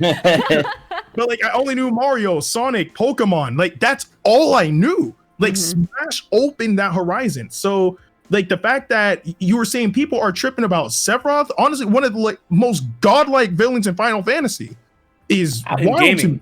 But like, I only knew Mario, Sonic, Pokemon. Like, that's all I knew. Like, Smash opened that horizon. So, like, the fact that you were saying people are tripping about Sephiroth, honestly, one of the, like, most godlike villains in Final Fantasy, is wild to me.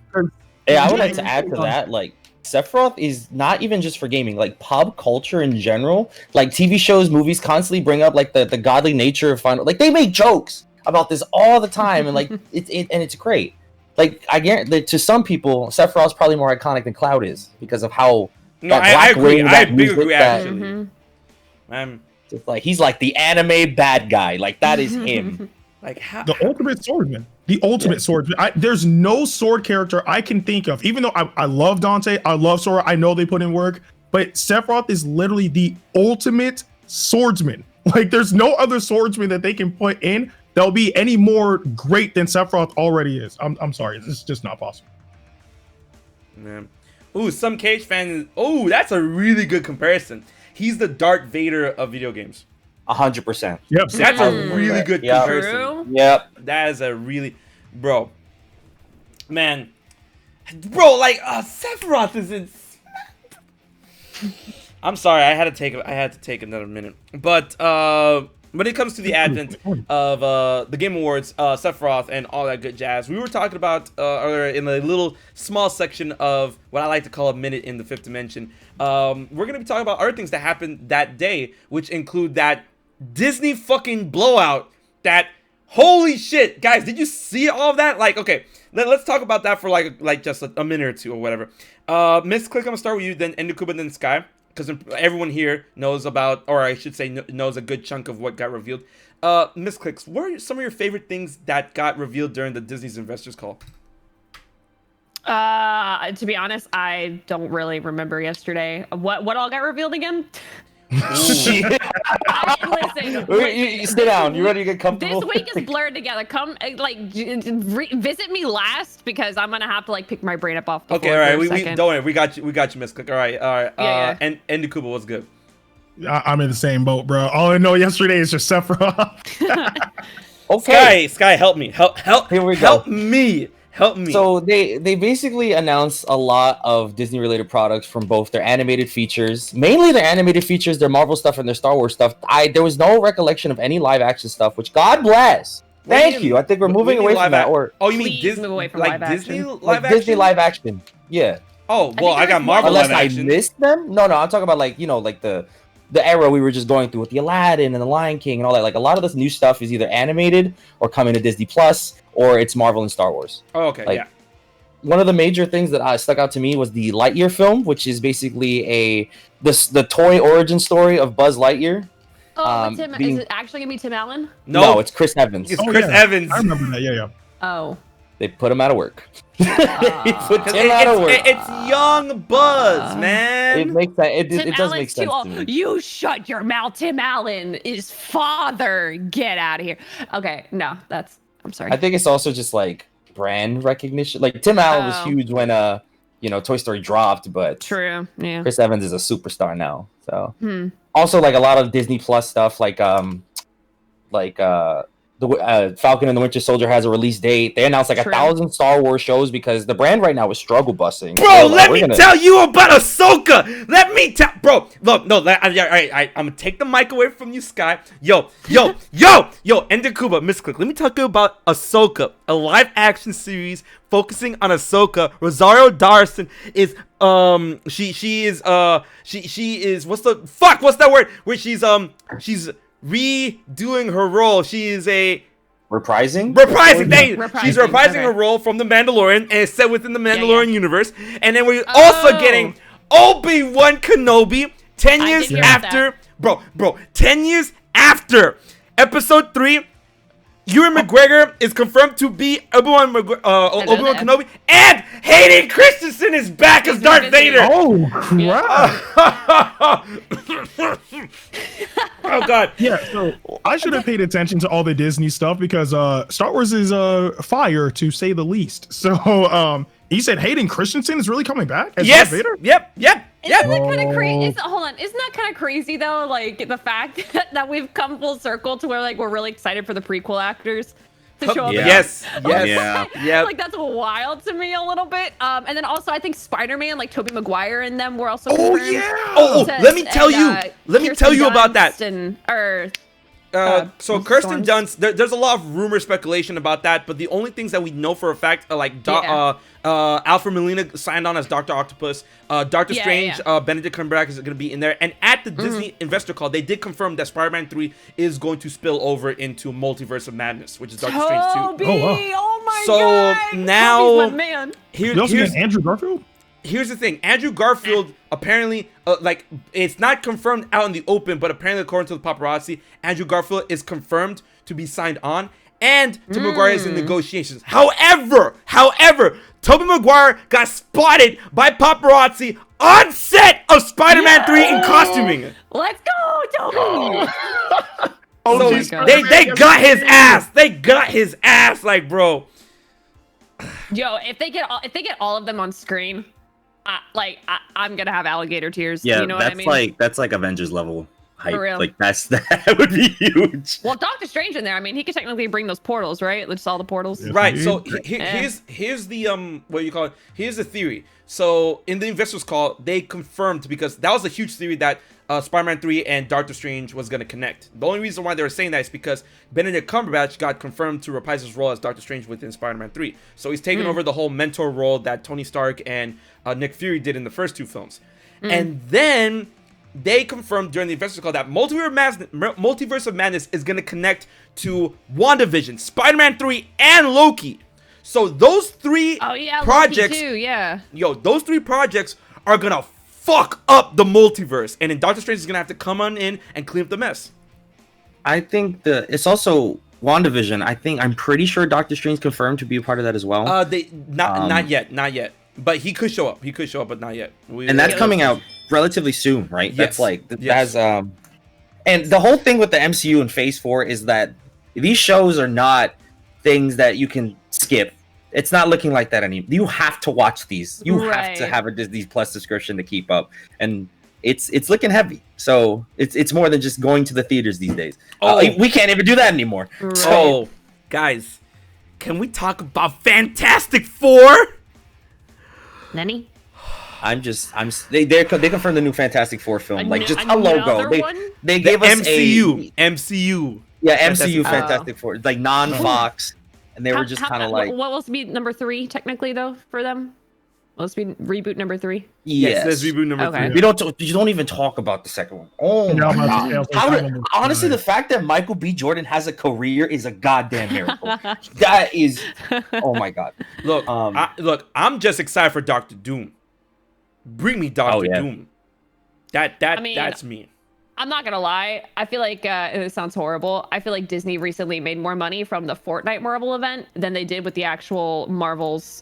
Yeah, I would like to add to that, like, Sephiroth is not even just for gaming, like, pop culture in general. Like, TV shows, movies constantly bring up, like, the godly nature of Final. Like, they make jokes about this all the time, and like, it's great. Like, I guarantee to some people, Sephiroth's probably more iconic than Cloud is because of how. No, I agree. I big agree, actually. Just like, he's like the anime bad guy. Like, that is him. Like, how, the ultimate swordsman. The ultimate swordsman. There's no sword character I can think of, even though I love Dante, I love Sora, I know they put in work, but Sephiroth is literally the ultimate swordsman. Like, there's no other swordsman that they can put in that'll be any more great than Sephiroth already is. I'm sorry, this is just not possible. Man. Ooh, some Cage fans. Oh, that's a really good comparison. He's the Darth Vader of video games. 100%. Yep, that's a really good comparison. Yep, that is a really, bro, man, bro. Like, Sephiroth is in. I'm sorry, I had to take another minute, but when it comes to the advent of the Game Awards, Sephiroth, and all that good jazz, we were talking about earlier in a little small section of what I like to call a minute in the fifth dimension. We're gonna be talking about other things that happened that day, which include that Disney fucking blowout. That holy shit, guys! Did you see all of that? Like, okay, let's talk about that for like just a minute or two or whatever. MissClick, I'm gonna start with you, then Ndukauba, then Sky. Because everyone here knows about, or I should say, knows a good chunk of what got revealed. MissClicks, what are some of your favorite things that got revealed during the Disney's investors call? To be honest, I don't really remember yesterday. What all got revealed again? Listen, you sit down. You ready to get comfortable? This week is blurred together. Come, visit me last because I'm gonna have to pick my brain up off the Okay, floor. all right. We don't worry. We got you, MissClick. All right. Yeah. And Ndukauba, what's good? I'm in the same boat, bro. All I know yesterday is just Sephiroth. Okay, Sky, help me. Help Here we go. Help me. So they basically announced a lot of Disney related products from both their animated features, mainly their animated features, their Marvel stuff, and their Star Wars stuff. There was no recollection of any live action stuff, which God bless. Thank you. I think we're moving away from that. Oh, you mean Please Disney? move away from Like live Disney action. live action? Disney live action. Yeah. Oh well, I got there's Marvel Unless live I action. missed them. No, I'm talking about the era we were just going through with the Aladdin and the Lion King and all that. Like a lot of this new stuff is either animated or coming to Disney Plus, or it's Marvel and Star Wars. Oh, okay, Like, yeah. One of the major things that stuck out to me was the Lightyear film, which is basically the toy origin story of Buzz Lightyear. Oh, is it actually gonna be Tim Allen? No, it's Chris Evans. It's Chris Evans. I remember that. Yeah. Oh. They put him out of work. They put Tim out of work. It's young Buzz, man. It makes that. It Tim does make Allen's sense too to old. me. You shut your mouth. Tim Allen is father. Get out of here. Okay, no, I'm sorry. I think it's also just like brand recognition. Like Tim Allen was huge when Toy Story dropped, but True. Yeah. Chris Evans is a superstar now. So also like a lot of Disney Plus stuff, like the Falcon and the Winter Soldier has a release date. They announced like 1,000 Star Wars shows because the brand right now is struggle busing. Bro, let me tell you about Ahsoka. Let me tell, bro. Look, no, I'm gonna take the mic away from you, Sky. Yo, Ndukauba, MissClick. Let me talk to you about Ahsoka, a live action series focusing on Ahsoka. Rosario Dawson is she is what's that word? Where she's redoing her role. She is reprising. She's reprising her role from The Mandalorian, and it's set within the Mandalorian universe. And then we're also getting Obi-Wan Kenobi 10 years after. Bro, 10 years after Episode 3. Ewan McGregor is confirmed to be Obi-Wan Kenobi, and Hayden Christensen is back as Darth Vader. Oh crap! Oh god. Yeah, so I should have paid attention to all the Disney stuff because Star Wars is fire to say the least. So he said Hayden Christensen is really coming back as Darth Vader? Yep. Isn't that kind of crazy? Hold on. Isn't that kind of crazy though? Like the fact that we've come full circle to where we're really excited for the prequel actors to show up. Yes. Yeah. Like that's wild to me a little bit. And then also I think Spider-Man, like Tobey Maguire and them were also confirmed. Let me tell you about that. So Kirsten Dunst, there's a lot of rumor speculation about that, but the only things that we know for a fact are Alfred Molina signed on as Dr. Octopus, Doctor Strange, Benedict Cumberbatch is going to be in there, and at the Disney investor call, they did confirm that Spider-Man 3 is going to spill over into Multiverse of Madness, which is Doctor Strange 2. Oh my god! So now, here's Andrew Garfield. Here's the thing. Andrew Garfield apparently, it's not confirmed out in the open, but apparently according to the paparazzi, Andrew Garfield is confirmed to be signed on, and Tobey Maguire is in negotiations. However, Tobey Maguire got spotted by paparazzi on set of Spider-Man 3 in costuming. Let's go, Toby! They got his ass. They got his ass, bro. Yo, if they get all of them on screen, I'm gonna have alligator tears. Yeah, you know what I mean? That's like Avengers level hype. For real. Like that would be huge. Well, Doctor Strange in there. I mean, he could technically bring those portals, right? Just all the portals. Right. So here's the what you call it. Here's the theory. So in the investors call, they confirmed, because that was a huge theory that Spider-Man 3 and Doctor Strange was going to connect. The only reason why they were saying that is because Benedict Cumberbatch got confirmed to reprise his role as Doctor Strange within Spider-Man 3. So he's taken over the whole mentor role that Tony Stark and Nick Fury did in the first 2 films. And then they confirmed during the Investors Call that Multiverse of Madness is going to connect to WandaVision, Spider-Man 3, and Loki. So those 3 projects, Loki too, yeah. Those 3 projects are going to fuck up the multiverse. And then Doctor Strange is going to have to come on in and clean up the mess. I think it's also WandaVision. I'm pretty sure Doctor Strange confirmed to be a part of that as well. Not yet. But he could show up. But not yet. And that's coming out relatively soon, right? Yes. That's like and the whole thing with the MCU and Phase 4 is that these shows are not things that you can skip. It's not looking like that anymore. You have to watch these. You have to have a Disney Plus subscription to keep up, and it's looking heavy. So it's more than just going to the theaters these days. We can't even do that anymore. Right. So, guys, can we talk about Fantastic Four? Nenny? They confirmed the new Fantastic Four film, like just a logo. They gave us MCU. Yeah, MCU Fantastic Four, like non-Fox, and they were just kind of like. What will be number 3 technically though for them? Will this be reboot number 3? Yes, this is reboot number 3. You don't even talk about the second one. Oh my God! Honestly, the fact that Michael B. Jordan has a career is a goddamn miracle. That is, oh my God. Look, I'm just excited for Doctor Doom. Bring me Doctor Doom. That's me. I'm not gonna lie. I feel like it sounds horrible. I feel like Disney recently made more money from the Fortnite Marvel event than they did with the actual Marvel's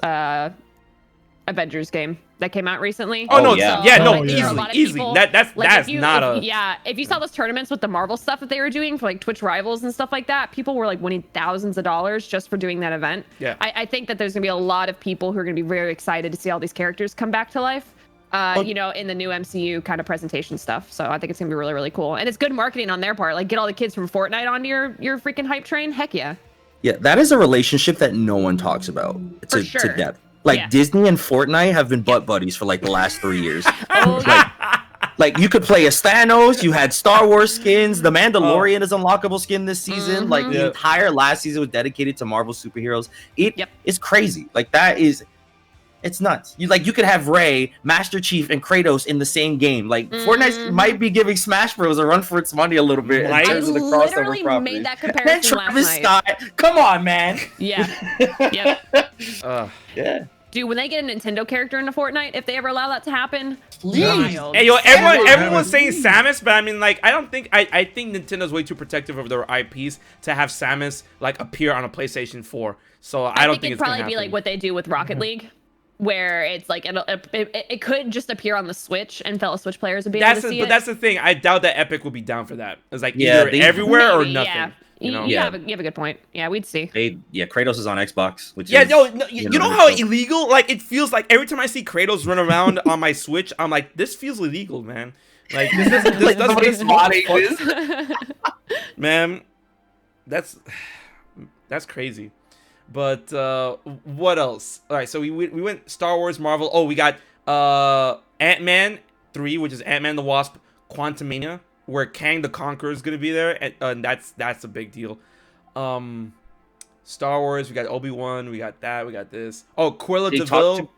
Avengers game that came out recently. Easily. That's not a. Yeah, if you saw those tournaments with the Marvel stuff that they were doing for like Twitch Rivals and stuff like that, people were like winning thousands of dollars just for doing that event. Yeah. I think that there's gonna be a lot of people who are gonna be very excited to see all these characters come back to life. In the new MCU kind of presentation stuff. So I think it's gonna be really, really cool. And it's good marketing on their part. Like, get all the kids from Fortnite onto your freaking hype train. Heck yeah. Yeah, that is a relationship that no one talks about to depth. Like, Disney and Fortnite have been butt buddies for like the last 3 years. Like you could play as Thanos. You had Star Wars skins. The Mandalorian is unlockable skin this season. Like the entire last season was dedicated to Marvel superheroes. It's crazy. Like that is. It's nuts. You could have Rey, Master Chief, and Kratos in the same game. Like Fortnite might be giving Smash Bros. A run for its money a little bit in terms of the crossover property. Made that comparison last night. Come on, man. Yeah. Yeah. Dude, when they get a Nintendo character into Fortnite, if they ever allow that to happen, please. Hey, everyone was saying Samus, but I mean, like, I think Nintendo's way too protective of their IPs to have Samus like appear on a PlayStation 4. So I don't think it'd probably be like what they do with Rocket League. Where it's like it could just appear on the Switch and fellow Switch players would be able to see it. But that's the thing. I doubt that Epic will be down for that. It's like either everywhere or nothing. Yeah. You have a good point. Yeah, we'd see. Kratos is on Xbox. Which you know how illegal? Like it feels like every time I see Kratos run around on my Switch, I'm like, this feels illegal, man. Like this doesn't. Man, that's crazy. But what else? All right, so we went Star Wars, Marvel. Oh, we got Ant-Man 3, which is Ant-Man the Wasp, Quantumania, where Kang the Conqueror is gonna be there, and that's a big deal. Star Wars, we got Obi-Wan, we got that, we got this. Oh, Cruella de Vil,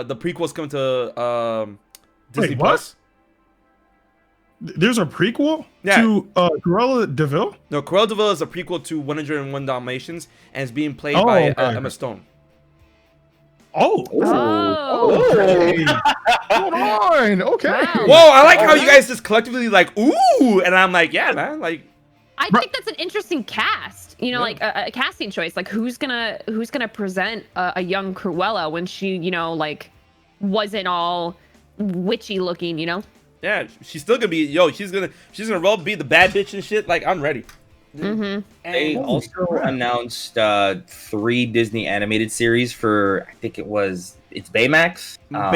the prequels come to Disney Plus. There's a prequel to Cruella de Vil? No, Cruella de Vil is a prequel to 101 Dalmatians, and it's being played by Emma Stone. Okay. Hold on. Okay. Wow. Whoa, I like how you guys just collectively like, ooh, and I'm like, yeah, man, like. I think that's an interesting cast. Like a casting choice. Like who's gonna present a young Cruella when she, like wasn't all witchy looking, Yeah, she's still gonna be she's gonna be the bad bitch and shit. Like I'm ready. Mm-hmm. They also announced 3 Disney animated series for it's Baymax. No,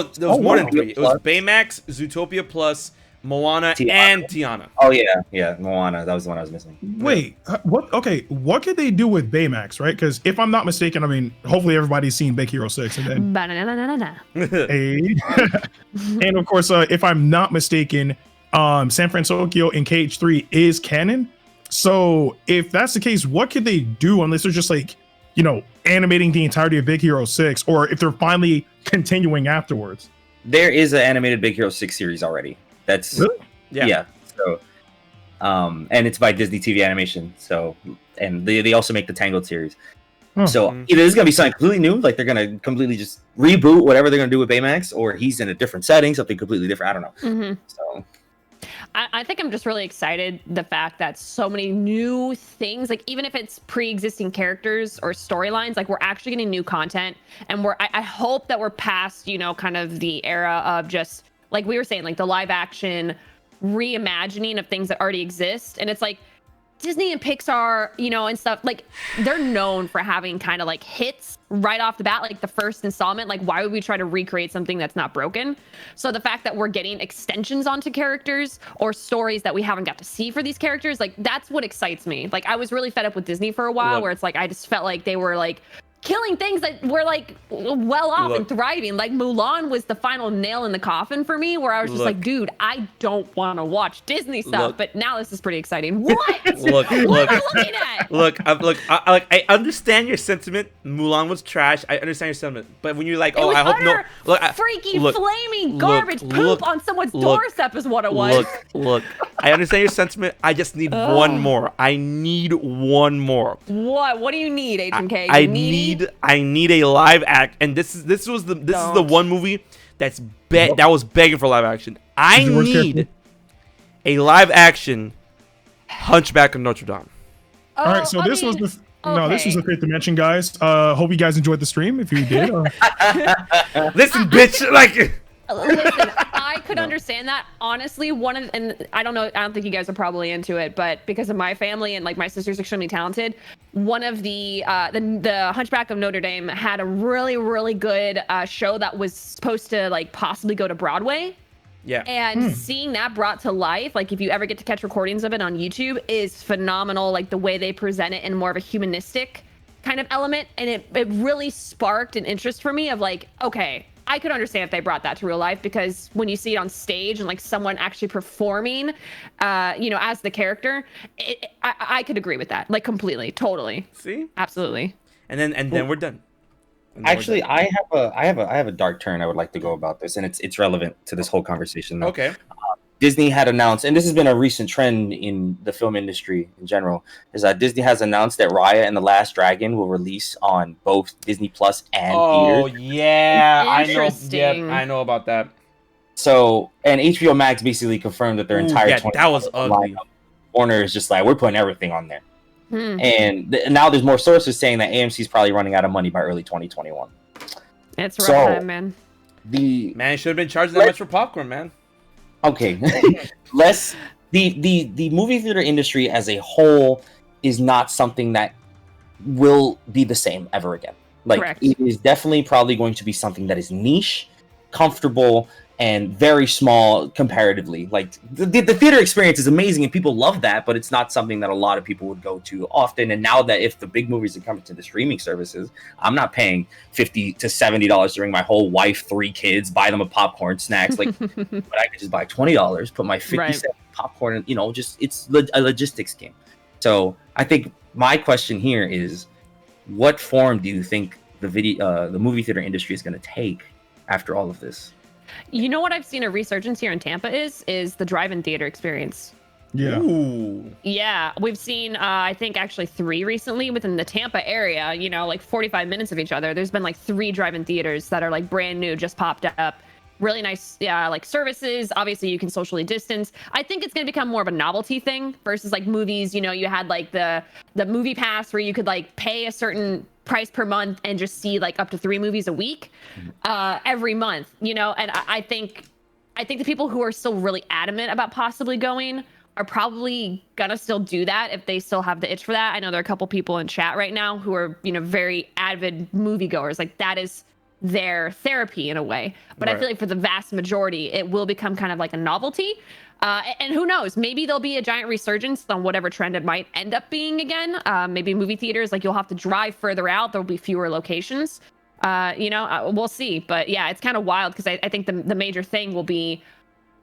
there was more than 3. It was Baymax, Zootopia Plus, Moana, and Tiana. Oh yeah, Moana. That was the one I was missing. Wait, what? Okay, what could they do with Baymax, right? Because if I'm not mistaken, I mean, hopefully everybody's seen Big Hero 6, and then and of course, if I'm not mistaken, San Francisco in KH3 is canon. So if that's the case, what could they do unless they're just like, animating the entirety of Big Hero 6, or if they're finally continuing afterwards? There is an animated Big Hero 6 series already. That's Really? yeah. So, and it's by Disney TV Animation. So, and they also make the Tangled series. Oh. So either this is gonna be something completely new, like they're gonna completely just reboot whatever they're gonna do with Baymax, or he's in a different setting, something completely different. I don't know. Mm-hmm. So. I think I'm just really excited the fact that so many new things, like even if it's pre-existing characters or storylines, like we're actually getting new content, and I hope that we're past, kind of the era of just like we were saying, like the live action reimagining of things that already exist. And it's like Disney and Pixar, and stuff, like they're known for having kind of like hits right off the bat, like the first installment. Like, why would we try to recreate something that's not broken? So the fact that we're getting extensions onto characters or stories that we haven't got to see for these characters, like that's what excites me. Like I was really fed up with Disney for a while, where it's like I just felt like they were like killing things that were like well off and thriving. Like Mulan was the final nail in the coffin for me, where I was just like, dude, I don't want to watch Disney stuff, but now this is pretty exciting. What? What am I looking at? I understand your sentiment. Mulan was trash. I understand your sentiment, but when you're like, I hope no, freaking flaming garbage poop on someone's doorstep is what it was. Look, I understand your sentiment. I just need one more. I need one more. What do you need, HMK? I need a live act, and this is the one movie that was begging for live action. I need a live action Hunchback of Notre Dame. All right, so this was the fifth dimension, guys. Hope you guys enjoyed the stream. If you did, listen, bitch, like. Listen, I could understand that. Honestly, and I don't think you guys are probably into it, but because of my family and like my sister's extremely talented, one of the Hunchback of Notre Dame had a really, really good show that was supposed to like possibly go to Broadway. Yeah. And seeing that brought to life, like if you ever get to catch recordings of it on YouTube, is phenomenal. Like the way they present it in more of a humanistic kind of element. And it really sparked an interest for me of like, okay, I could understand if they brought that to real life, because when you see it on stage and like someone actually performing, as the character, I could agree with that, like completely, totally. See, absolutely. And then we're done. Actually, I have a dark turn I would like to go about this, and it's relevant to this whole conversation. Though. Okay. Disney had announced, and this has been a recent trend in the film industry in general, is that Disney has announced that Raya and the Last Dragon will release on both Disney Plus and theaters. Oh yeah, Interesting. I know about that. So, and HBO Max basically confirmed that their entire that was ugly. Warner is just like, we're putting everything on there. And now there's more sources saying that AMC is probably running out of money by early 2021. It's rough time, man. Man should have been charging that much for popcorn, man. Okay, the movie theater industry as a whole is not something that will be the same ever again. Like, correct. It is definitely probably going to be something that is niche, comfortable, and very small comparatively. Like the theater experience is amazing and people love that, but it's not something that a lot of people would go to often. And now that if the big movies are coming to the streaming services, I'm not paying $50 to $70 to bring my whole wife, 3 kids, buy them a popcorn, snacks. Like, but I could just buy $20, put my 50-cent popcorn, and just it's a logistics game. So I think my question here is, what form do you think the movie theater industry is going to take after all of this? You know what I've seen a resurgence here in Tampa is the drive-in theater experience. Yeah. Ooh. Yeah, we've seen I think actually 3 recently within the Tampa area, like 45 minutes of each other. There's been like 3 drive-in theaters that are like brand new, just popped up. Really nice, like services. Obviously, you can socially distance. I think it's going to become more of a novelty thing versus like movies. You had like the movie pass where you could like pay a certain price per month and just see like up to 3 movies a week, every month. And I think the people who are still really adamant about possibly going are probably gonna still do that if they still have the itch for that. I know there are a couple people in chat right now who are very avid moviegoers. Like that is their therapy in a way, but I feel like for the vast majority it will become kind of like a novelty, and who knows, maybe there'll be a giant resurgence on whatever trend it might end up being again. Maybe movie theaters, like you'll have to drive further out, there'll be fewer locations, we'll see. But yeah, it's kind of wild because I think the major thing will be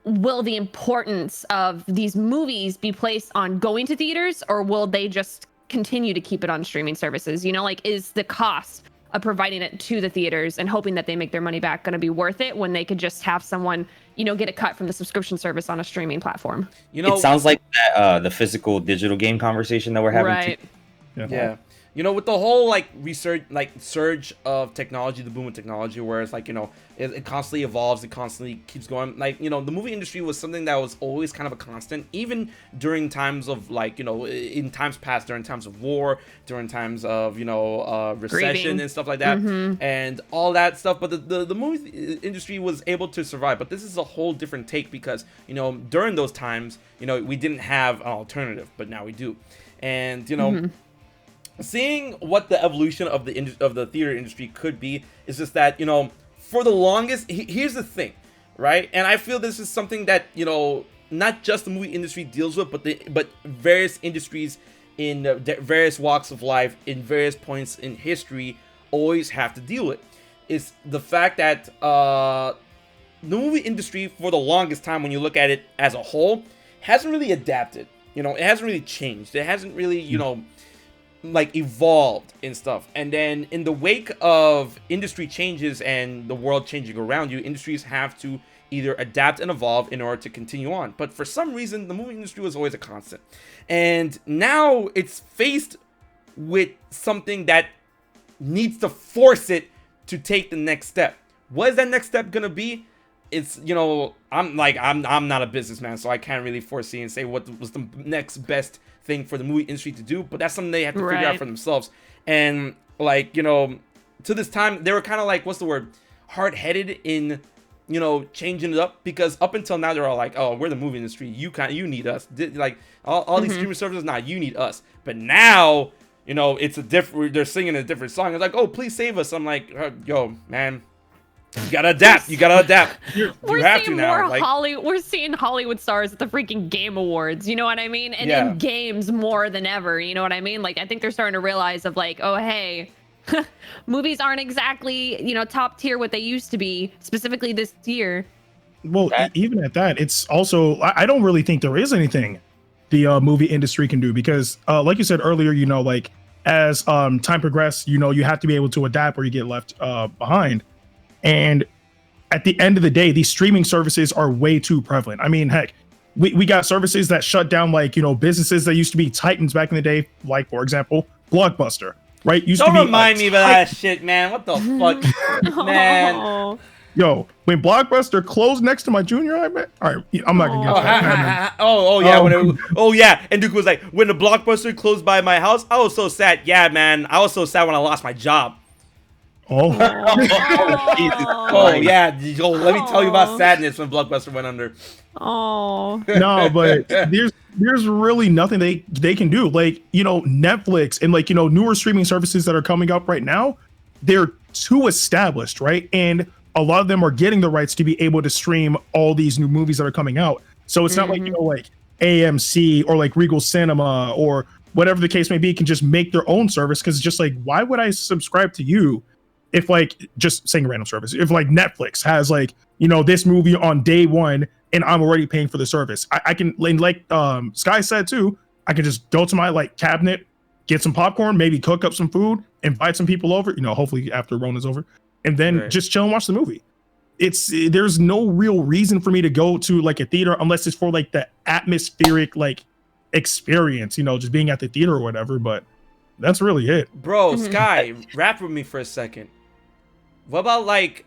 will the importance of these movies be placed on going to theaters, or will they just continue to keep it on streaming services? You know, like, is the cost of providing it to the theaters and hoping that they make their money back going to be worth it when they could just have someone, you know, get a cut from the subscription service on a streaming platform? You know, it sounds like that, the physical digital game conversation that we're having. Right. Yeah. You know, with the whole like research, like surge of technology, the boom of technology, where it's like, you know, it constantly evolves, it constantly keeps going. Like, you know, the movie industry was something that was always kind of a constant, even during times of like, you know, in times past, during times of war, during times of, you know, recession Grieving. and stuff like that, and all that stuff. But the movie industry was able to survive. But this is a whole different take because, you know, during those times, you know, we didn't have an alternative, but now we do, and you know. Seeing what the evolution of the theater industry could be is just that, you know, for the longest, here's the thing, right? And I feel this is something that, you know, not just the movie industry deals with, but various industries in various walks of life, in various points in history, always have to deal with. Is the fact that the movie industry, for the longest time, when you look at it as a whole, hasn't really adapted. You know, it hasn't really changed. It hasn't really, you know, like evolved and stuff. And then in the wake of industry changes and the world changing around you, industries have to either adapt and evolve in order to continue on. But for some reason, the movie industry was always a constant. And now it's faced with something that needs to force it to take the next step. What is that next step gonna be? It's, you know, I'm not a businessman, so I can't really foresee and say what was the next best thing for the movie industry to do, but that's something they have to figure out for themselves. And like, you know, to this time they were kind of like, what's the word, hard-headed in, you know, changing it up, because up until now they're all like, oh, we're the movie industry, you need us, like all these streaming services, you need us. But now, you know, it's a different, they're singing a different song. It's like, oh, please save us. I'm like, yo, man, you gotta adapt. You have to now. We're seeing Hollywood stars at the freaking Game Awards. You know what I mean? And in games more than ever. You know what I mean? Like, I think they're starting to realize of like, oh, hey, movies aren't exactly, you know, top tier what they used to be, specifically this year. Well, even at that, it's also, I don't really think there is anything the movie industry can do, because like you said earlier, you know, like as time progresses, you know, you have to be able to adapt or you get left behind. And at the end of the day, these streaming services are way too prevalent. I mean, heck, we got services that shut down, like, you know, businesses that used to be titans back in the day, like, for example, Blockbuster, right? Don't remind me of that shit, man. What the fuck, man? Yo, when Blockbuster closed next to my junior high, man. All right, I'm not gonna get that. Yeah. And Duke was like, when the Blockbuster closed by my house, I was so sad. Yeah, man, I was so sad when I lost my job. Oh, yeah. Yo, let me tell you about sadness when Blockbuster went under. Oh no, but there's really nothing they can do. Like, you know, Netflix and, like, you know, newer streaming services that are coming up right now, they're too established, right? And a lot of them are getting the rights to be able to stream all these new movies that are coming out. So it's not like, you know, like AMC or like Regal Cinema or whatever the case may be can just make their own service, because it's just like, why would I subscribe to you if, like, just saying a random service, if like Netflix has, like, you know, this movie on day one and I'm already paying for the service? I can, like Sky said too, I can just go to my like cabinet, get some popcorn, maybe cook up some food, invite some people over, you know, hopefully after Rona's over, and then just chill and watch the movie. There's no real reason for me to go to like a theater unless it's for like the atmospheric like experience, you know, just being at the theater or whatever. But that's really it. Bro, Sky, rap with me for a second. What about like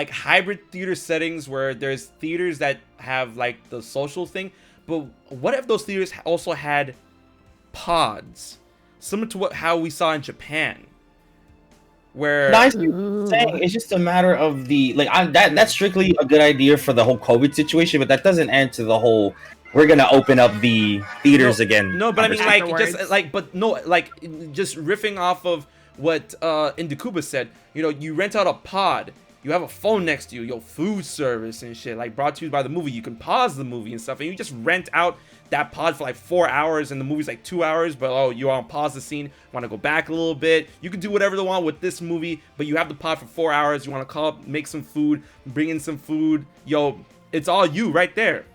hybrid theater settings where there's theaters that have like the social thing, but what if those theaters also had pods, similar to how we saw in Japan? Where nice saying, it's just a matter of the like that's strictly a good idea for the whole COVID situation, but that doesn't answer the whole we're gonna open up the theaters again. No, but I mean, like, just like, but no, like, just riffing off of what Ndukauba said. You know, you rent out a pod, you have a phone next to you, your food service and shit, like brought to you by the movie. You can pause the movie and stuff, and you just rent out that pod for like 4 hours, and the movie's like 2 hours. But oh, you want to pause the scene, want to go back a little bit. You can do whatever you want with this movie, but you have the pod for 4 hours. You want to call up, make some food, bring in some food. Yo, it's all you right there.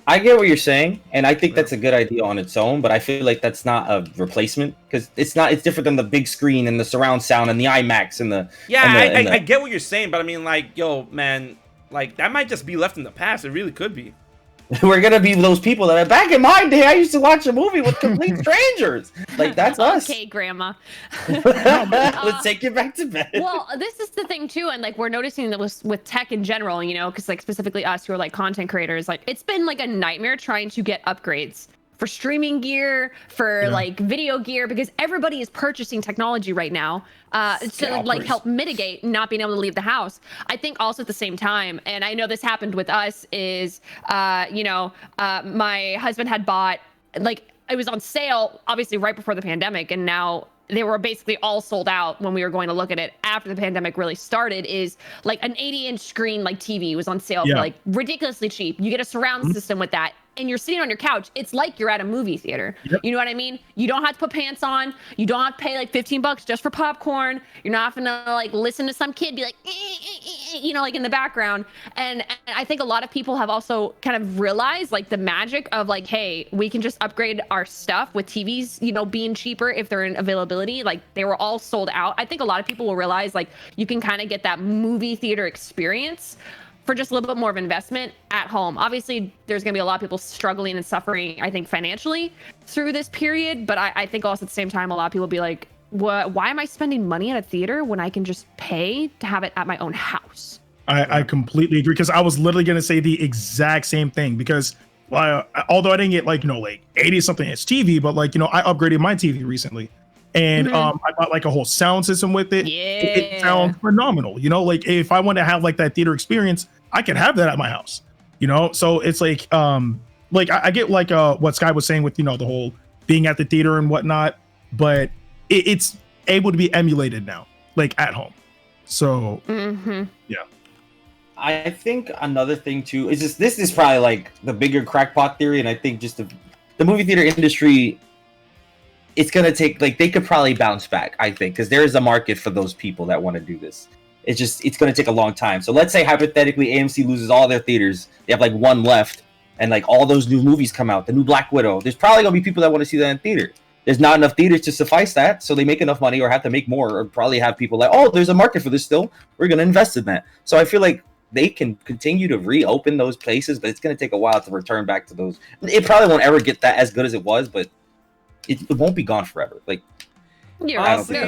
I get what you're saying, and I think that's a good idea on its own, but I feel like that's not a replacement because it's different than the big screen and the surround sound and the IMAX and the I get what you're saying, but I mean, like, yo, man, like that might just be left in the past. It really could be. We're gonna be those people that back in my day I used to watch a movie with complete strangers. Like that's us. Okay, Grandma. Let's take it back to bed. Well, this is the thing too, and like we're noticing that with tech in general, you know, because like specifically us who are like content creators, like it's been like a nightmare trying to get upgrades for streaming gear, for like video gear, because everybody is purchasing technology right now to like help mitigate not being able to leave the house. I think also at the same time, and I know this happened with us, is my husband had bought, like, it was on sale obviously right before the pandemic, and now they were basically all sold out when we were going to look at it after the pandemic really started. Is like an 80-inch screen like TV was on sale for like ridiculously cheap. You get a surround system with that, and you're sitting on your couch. It's like you're at a movie theater. You know what I mean? You don't have to put pants on. You don't have to pay like $15 just for popcorn. You're not gonna like listen to some kid be like, you know, like in the background. And I think a lot of people have also kind of realized like the magic of like, hey, we can just upgrade our stuff with TVs, you know, being cheaper if they're in availability. Like they were all sold out. I think a lot of people will realize like you can kind of get that movie theater experience for just a little bit more of investment at home. Obviously, there's going to be a lot of people struggling and suffering, I think, financially through this period. But I think also at the same time, a lot of people will be like, why am I spending money at a theater when I can just pay to have it at my own house? I completely agree, because I was literally going to say the exact same thing, because although I didn't get like, you know, like 80 something inch TV, but like, you know, I upgraded my TV recently. And I bought like a whole sound system with it. It sounds phenomenal. You know, like if I want to have like that theater experience, I can have that at my house. You know, so it's like I get like what Sky was saying with, you know, the whole being at the theater and whatnot, but it's able to be emulated now, like at home. So yeah. I think another thing too is just this is probably like the bigger crackpot theory, and I think just the movie theater industry, it's gonna take, like, they could probably bounce back, I think, because there is a market for those people that want to do this. It's gonna take a long time. So let's say hypothetically AMC loses all their theaters, they have like one left, and like all those new movies come out, the new Black Widow. There's probably gonna be people that want to see that in theater. There's not enough theaters to suffice that, so they make enough money or have to make more, or probably have people like, oh, there's a market for this still, we're gonna invest in that. So I feel like they can continue to reopen those places, but it's gonna take a while to return back to those. It probably won't ever get that as good as it was, but it won't be gone forever. Like,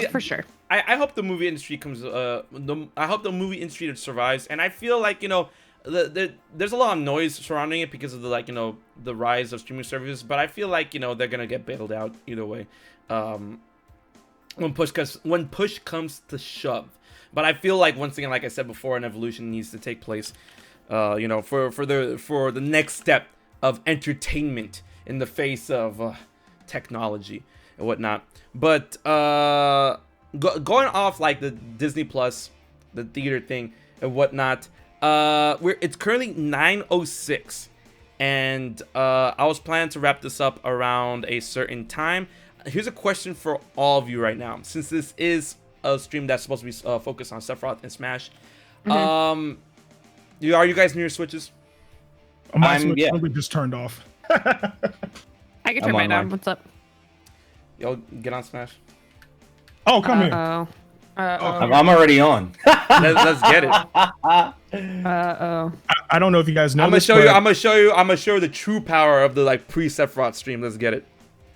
for sure. I hope the movie industry comes. I hope the movie industry survives, and I feel like, you know, there's a lot of noise surrounding it because of the, like, you know, the rise of streaming services. But I feel like, you know, they're gonna get bailed out either way, when push comes to shove. But I feel like, once again, like I said before, an evolution needs to take place, you know, for the next step of entertainment in the face of technology and whatnot. But going off like the Disney Plus, the theater thing and whatnot, it's currently 9:06, and I was planning to wrap this up around a certain time. Here's a question for all of you right now, since this is a stream that's supposed to be focused on Sephiroth and Smash. Are you guys near your Switches? My Switch just turned off. I can turn mine on. What's up? Yo, get on Smash. Oh, come here. I'm already on. Let's get it. I don't know if you guys know. I'm gonna show you the true power of the like pre-Sephiroth stream. Let's get it.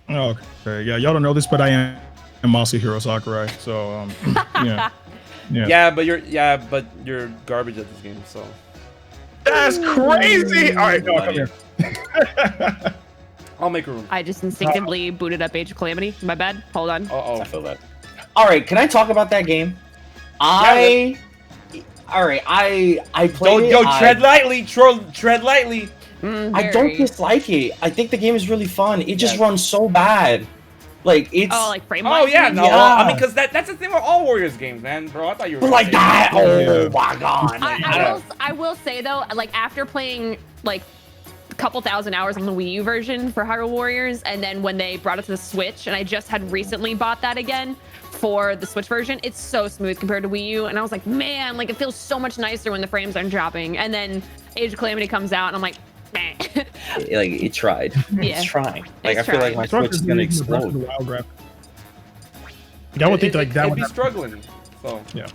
Oh, okay. Yeah, y'all don't know this, but I am Masahiro Sakurai. So yeah. Yeah, but you're garbage at this game. So that's crazy. All right, no, come here. I'll make a room. I just instinctively booted up Age of Calamity. My bad. Hold on. I feel that. All right, can I talk about that game? I played it. Tread lightly, tread lightly. I don't dislike it. I think the game is really fun. It just runs so bad. Like, it's... Oh, like frame rate? Oh, yeah, no. Yeah. I mean, because that's the thing with all Warriors games, man, bro. I thought you were... like that? Oh, my God. I will say, though, like, after playing, like, a couple thousand hours on the Wii U version for Hyrule Warriors, and then when they brought it to the Switch, and I just had recently bought that again, for the Switch version, it's so smooth compared to Wii U. And I was like, man, like it feels so much nicer when the frames aren't dropping. And then Age of Calamity comes out, and I'm like, meh. Like it tried. Yeah. It's trying. Like It's I feel like trying. my Switch is gonna explode. I would think like that It'd would be happen. struggling. So Yeah.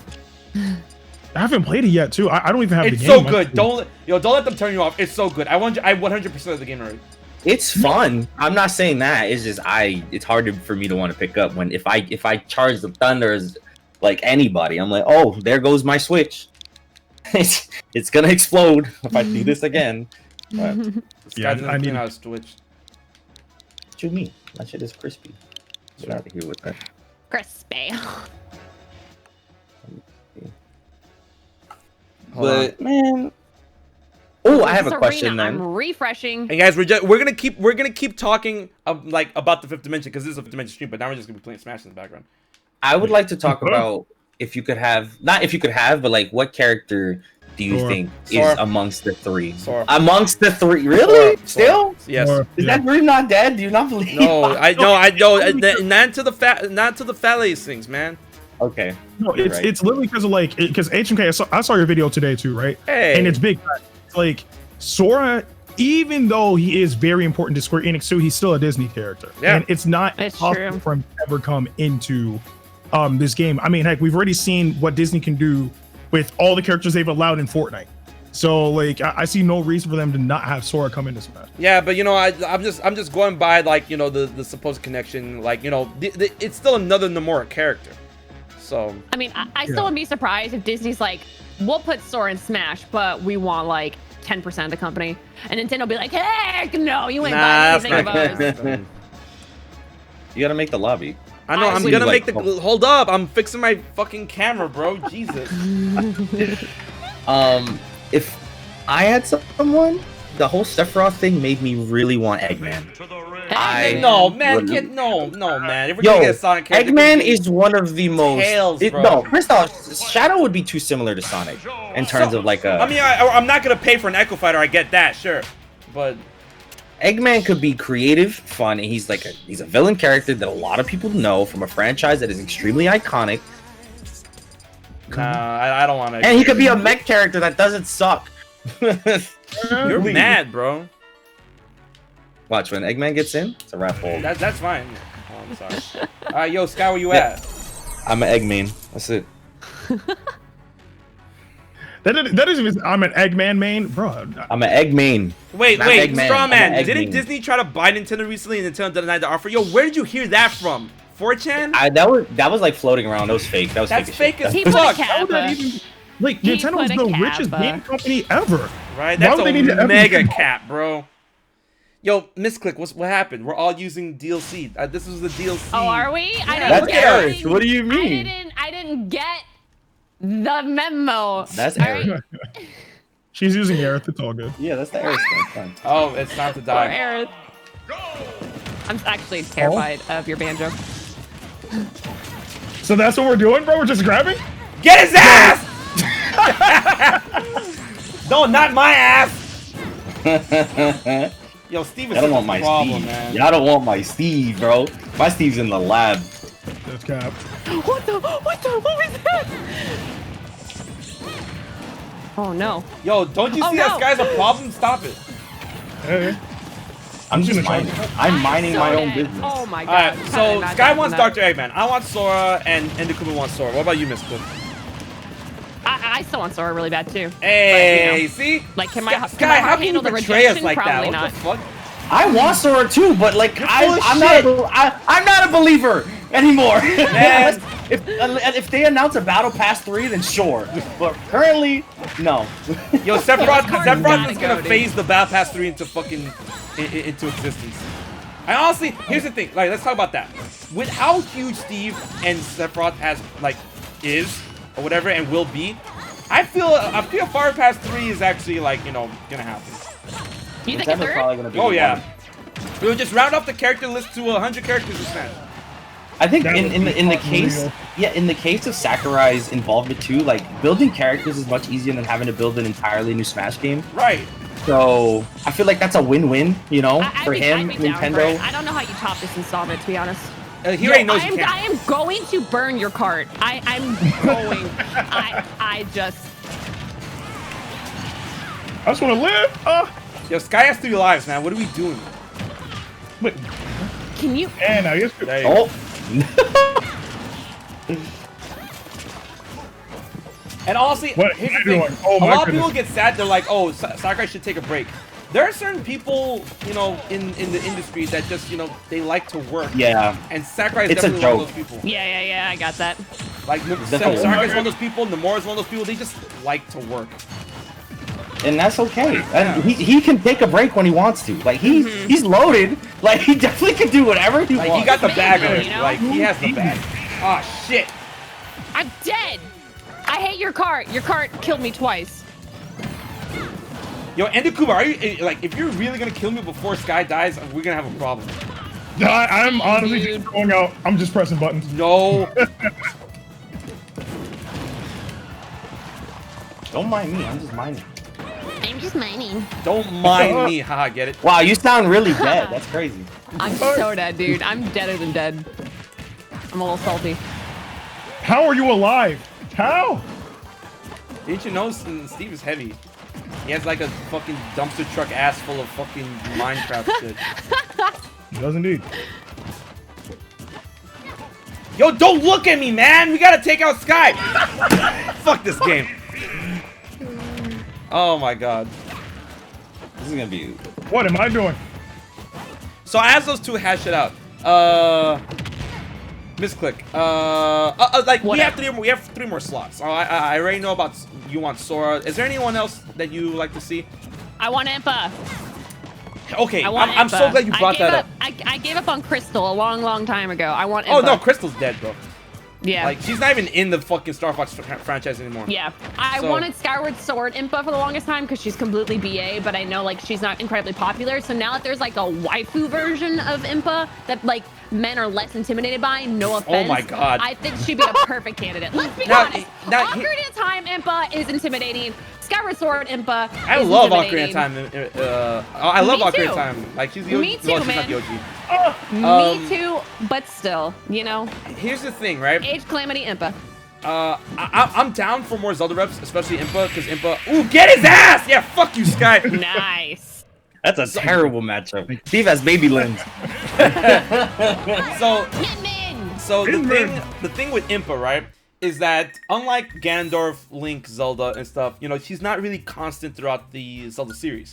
I haven't played it yet too. I don't even have the it's game. so good. Don't let them turn you off. It's so good. I 100% of the game already. It's fun. I'm not saying that. It's just it's hard for me to want to pick up when if I charge the thunders like anybody, I'm like, oh, there goes my Switch. it's gonna explode if I do this again. But, This Yeah, guy doesn't I clean need- out his Twitch. what you mean? That shit is crispy. Get out of here with that. Crispy. Hold on. But man, oh, I have a Serena, question then. I'm refreshing. Hey guys, we're gonna keep talking like about the fifth dimension because this is a fifth dimension stream, but now we're just gonna be playing Smash in the background. I would like to talk about if you could have, not if you could have, but like what character do you Sora. think Sora. is amongst the three? Sora. Amongst the three, really? Sora. Still? Yes. Or- Is yeah. that dream not dead? Do you not believe? No, I know. Not to the phallus things, man. Okay. No, it's Right. it's literally because of like because HMK. I saw your video today too, right? Hey. And it's big. It's like Sora, even though he is very important to Square Enix too, he's still a Disney character. Yeah. And it's not It's possible true. for him to ever come into this game. I mean, heck, we've already seen what Disney can do with all the characters they've allowed in Fortnite. So like I see no reason for them to not have Sora come into Smash. Yeah, but you know, I'm just going by like you know the supposed connection. Like you know, it's still another Nomura character. So I mean, I still wouldn't be surprised if Disney's like, we'll put Sora in Smash, but we want like 10% of the company. And Nintendo will be like, heck no, you ain't buying anything of ours. You gotta make the lobby. I know. I'm Honestly, gonna like- make the. Hold up! I'm fixing my fucking camera, bro. Jesus. If I had someone, the whole Sephiroth thing made me really want Eggman. I- No, man. Really? No, man. If we're Yo, gonna get a Sonic character, Eggman it could be is one of the most. Tails, bro. No, first off, Shadow would be too similar to Sonic in terms of like a. I mean, I'm not gonna pay for an Echo Fighter. I get that, sure, but Eggman could be creative, fun, and he's a villain character that a lot of people know from a franchise that is extremely iconic. nah, I don't want to. And he could be a mech character that doesn't suck. You're mad, bro. Watch when Eggman gets in, it's a wrap hole. That's fine. Oh, I'm sorry. Yo, Sky, where you at? I'm an Eggman. That's it. That is even. I'm an Eggman main, bro. I'm an Eggman. Wait, Not wait, Eggman, Straw I'm Man. an Didn't Eggman. Disney try to buy Nintendo recently and Nintendo denied the offer? Yo, where did you hear that from? 4chan? That was like floating around. That was fake. That was That's fake. fake as He put a fuck. cap. How would that even? Like He Nintendo was put the a cap, richest game company ever. Right? Why That's would a they need to ever mega do- cap, bro. Yo, MissClick, what happened? We're all using DLC. This was the DLC. Oh, are we? I didn't That's get Eric. it. What do you mean? I didn't get the memo. That's All Eric. right? She's using Aerith. It's all good. Yeah, that's the Aerith stuff. Oh, it's time to Poor die. Aerith. I'm actually terrified of your banjo. So that's what we're doing, bro. We're just grabbing. Get his ass! No, not my ass! Yo, Steve is I don't such want a my problem, Steve. man. Y'all don't want my Steve, bro. My Steve's in the lab. That's cap. What was that? Oh no. Yo, don't you Oh, see no. that guy's a problem? Stop it. Hey. I'm just gonna try mining. I'm mining so my own dead. business. Oh my god. Alright, I'm so kinda not Sky doing wants that. Dr. Eggman. I want Sora, and Ndukauba wants Sora. What about you, Miss Cliff? I still want Sora really bad too. Hey, But, you know, see? like, can my Sky, how can you handle the betray us rejection? like that? Probably What not. the fuck? I want Sora too, but like full of I'm not a believer anymore. Man. if they announce a Battle Pass 3, then sure. But currently, no. Yo, Sephiroth gotta is go, gonna dude. phase the Battle Pass 3 into fucking into existence. I honestly, here's the thing. Like, let's talk about that. With how huge Steve and Sephiroth is or whatever and will be, I feel Battle Pass 3 is actually like gonna happen. You think a Nintendo's third? probably gonna be Oh the yeah. one. We would just round up the character list to 100 characters in Smash. I think That would in be the case, unreal. in the case of Sakurai's involvement too, like building characters is much easier than having to build an entirely new Smash game. Right. So I feel like that's a win-win, you know, I'd for be him, down for it. Nintendo. I don't know how you top this installment, to be honest. He already knows you I can't. am going to burn your cart. I'm going. I just. I just want to live. Yo, Sky has 3 lives, man. What are we doing? Wait. Can you? And I guess. There you go. And honestly, What here's are the you thing. doing? Oh, a my lot of people goodness. get sad. They're like, "Oh, Sakurai should take a break." There are certain people, you know, in the industry that just, you know, they like to work. Yeah. And Sakurai is It's a definitely one of joke. those people. Yeah. I got that. Like, Definitely. Sakurai is one of those people. Nomura is one of those people. They just like to work. And that's okay. And he can take a break when he wants to. Like he's loaded. Like he definitely can do whatever he Like, wants. he got the bag Maybe, already. you know? Like, he has the bag. Oh shit. I'm dead. I hate your cart. Your cart killed me twice. Yo, Ndukauba, are you like? If you're really gonna kill me before Sky dies, we're gonna have a problem. I'm honestly Dude. just going out. I'm just pressing buttons. No. Don't mind me. I'm just minding. I'm just mining. Don't mind me. Haha, get it? Wow, you sound really dead. That's crazy. I'm so dead, dude. I'm deader than dead. I'm a little salty. How are you alive? How? Didn't you know Steve is heavy? He has like a fucking dumpster truck ass full of fucking Minecraft shit. He does indeed. Yo, don't look at me, man! We gotta take out Sky! Fuck this game. Oh my god. This is gonna be. What am I doing? So as those two hash it out, MissClick. Like What we up? have 3 more slots. I already know about you want Sora. Is there anyone else that you like to see? I want Impa. Okay, I want I'm so Impa. glad you brought that up. I gave up on Crystal a long time ago. I want Impa. Oh no, Crystal's dead, bro. Yeah. Like she's not even in the fucking Star Fox franchise anymore. Yeah, I So- wanted Skyward Sword Impa for the longest time because she's completely BA, but I know like she's not incredibly popular. So now that there's like a waifu version of Impa that like men are less intimidated by, no offense. my God. I think she'd be a perfect candidate. Let's be Now- honest. now- Ocarina of Time Impa is intimidating. Skyward Sword Impa I is love Ocarina intimidating. of Time. I love Me Ocarina too. of Time. Like she's the OG. Me too, well, she's man. not the OG. Me too, but still, you know, Here's the thing, right? Age Calamity Impa. I'm down for more Zelda reps, especially Impa, because Impa. Ooh, get his ass! Yeah, fuck you, Sky. Nice. That's a terrible matchup. Steve has baby limbs. So, Min. so the thing with Impa, right, is that unlike Ganondorf, Link, Zelda, and stuff, you know, she's not really constant throughout the Zelda series,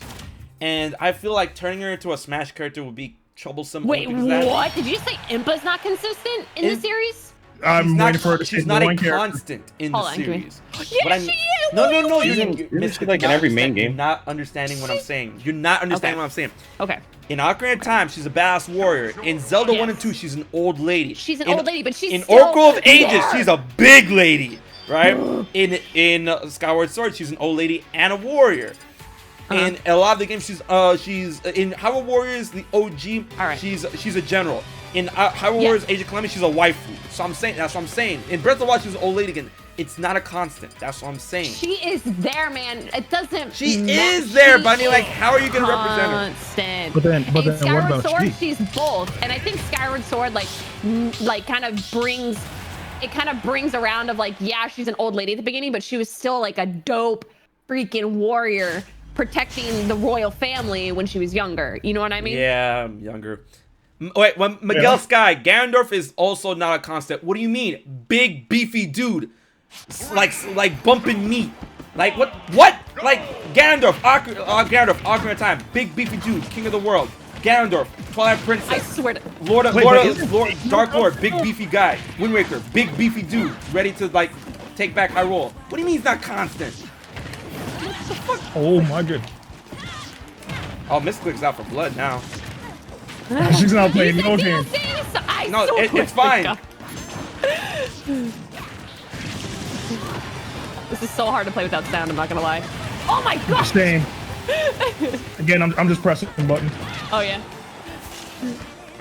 and I feel like turning her into a Smash character would be troublesome. Wait, only because of that. what? Did you say Impa's not consistent in the Imp- series? I'm waiting for her to She's say not a one character. constant in Hold the on, give me- series. Yeah, What I she mean- is. No, What do you you're, mean? you're, Isn't she, you're like, in not every main understand- game? You're not understanding what I'm saying. You're not understanding Okay. what I'm saying. Okay. In Ocarina of Time, she's a badass warrior. In Zelda 1 and Yes. 2, she's an old lady. She's an In- old lady, but she's in still Oracle of Ages, there. she's a big lady, right? in Skyward Sword, she's an old lady and a warrior. In a lot of the games, she's in Hyrule Warriors, the OG. All right. She's a general. In Hyrule Warriors, Age of Calamity, she's a waifu. So I'm saying that's what I'm saying. In Breath of the Wild, she's an old lady again. It's not a constant. That's what I'm saying. She is there, man. It doesn't. She ma- is there, she but I mean, like, is how are you gonna represent her? Constant. But then In what Skyward about Sword, she? she's both, and I think Skyward Sword like kind of brings around of like, yeah, she's an old lady at the beginning, but she was still like a dope freaking warrior protecting the royal family when she was younger. You know what I mean? Yeah, I'm younger. Wait, when Miguel Yeah. Sky, Ganondorf is also not a constant. What do you mean? Big, beefy dude. Like bumping meat. Like, what? Like, Ganondorf, Ocarina of Time. Big, beefy dude, king of the world. Ganondorf, Twilight I Princess. swear to. Lord, Wait, Dark Lord, big, beefy guy. Wind Waker, big, beefy dude. Ready to, like, take back Hyrule. What do you mean he's not constant? Oh my god. Oh, MissClick's out for blood now. She's not playing no game. No, it's fine. This is so hard to play without sound, I'm not gonna lie. Oh my gosh! Same. Again, I'm just pressing buttons. Oh yeah.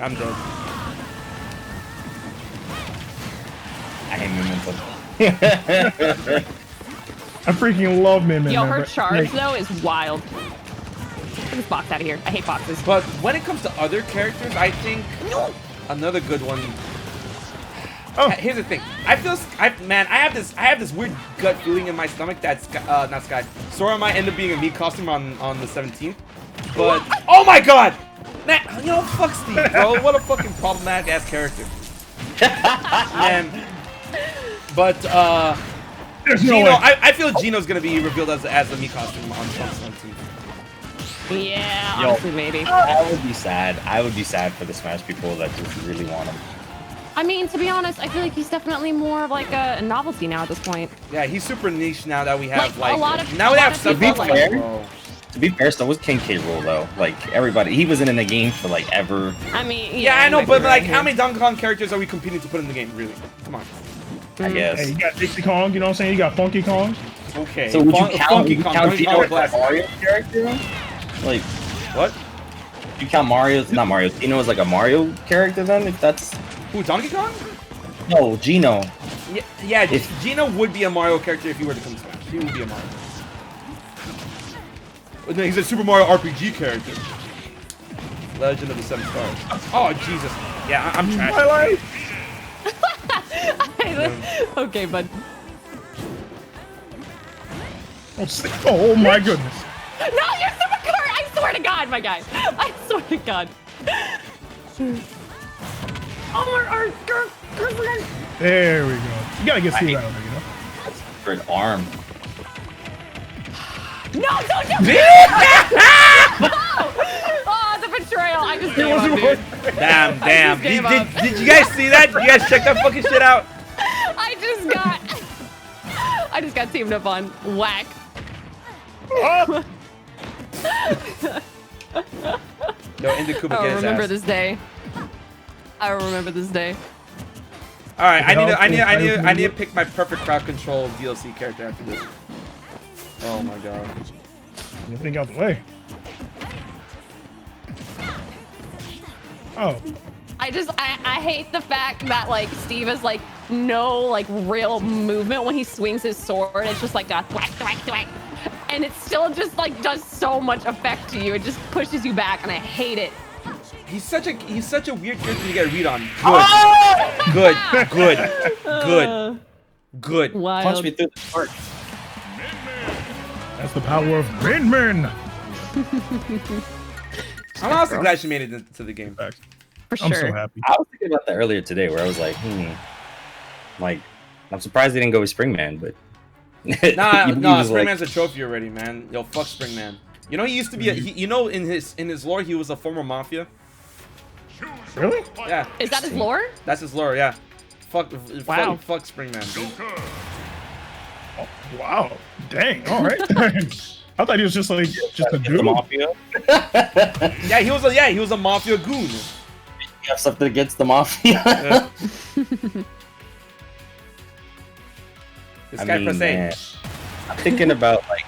I'm dead. I hate Memento. I freaking love Min Min. Yo, man, her but, charge like, though is wild. Get this box out of here. I hate boxes. But when it comes to other characters, I think another good one Oh. Here's the thing. I have this weird gut feeling in my stomach that not Sky. Sora might end up being a meat costume on the 17th. But oh my god, man, you know, fuck Steve, bro. What a fucking problematic ass character. Man. But There's Gino, no way. I feel Gino's gonna be revealed as a meat costume on the 17th. Yeah, Yo. honestly, maybe. I would be sad. I would be sad for the Smash people that just really want him. I mean, to be honest, I feel like he's definitely more of like a novelty now at this point. Yeah, he's super niche now that we have Like, a lot of- now we a have lot of stuff people like like- bro. To be fair, so was King K. Rool though. Like everybody, he wasn't in the game for like ever. I mean, Yeah, I you know, might but be like, right how here. many Donkey Kong characters are we competing to put in the game? Really? Come on. I guess. Hey, you got Dixie Kong, you know what I'm saying? You got Funky Kong. Okay. So would you Funky count, Kong, count Donkey Gino Kong as a Blast. Mario character? Like, What? you count Mario? Not Mario. Gino as like a Mario character then? If that's Who? Donkey Kong? no Gino. Yeah. If- Gino would be a Mario character if he were to come to Smash. He would be a Mario. But no, he's a Super Mario RPG character. Legend of the Seven Stars. Oh Jesus. Yeah, I'm trash. My life. Okay, bud. Oh my goodness. No, you're super cart! I swear to God, my guy. I swear to God. Oh my God. There we go. You gotta get Steve out of there, you know? That's for an arm. No, don't do it! Oh, the betrayal. I just gave up, dude. Damn. just gave up. Did you guys see that? Did you guys check that fucking shit out? I just got teamed up on whack. Oh, Yo, Ndukauba, I'll get his remember ass. this day. I will remember this day. All right, I need Help. to pick my perfect crowd control DLC character after this. Oh my god. Anything out the way. Oh. I hate the fact that like Steve has like no like real movement when he swings his sword. It's just like a thwack thwack thwack, and it still just like does so much effect to you. It just pushes you back, and I hate it. He's such a weird character to get a read on. Good. Oh! Good. Wild. Punch me through the heart. That's the power of Min Min. I'm honestly glad she made it into the game. Facts. For I'm sure. so happy. I was thinking about that earlier today, where I was like, like, I'm surprised they didn't go with Springman, but Nah, he was like- Springman's a trophy already, man. Yo, fuck Springman. You know he used to be in his lore he was a former mafia. Really? Yeah, Is that his lore? that's his lore. Yeah. Fuck Springman, dude. Oh, wow. Dang. All right. I thought he was just like just a the dude. mafia. Yeah, he was a mafia goon. You have something against the mafia? Yeah. This I guy mean, press man, A. I'm thinking about like,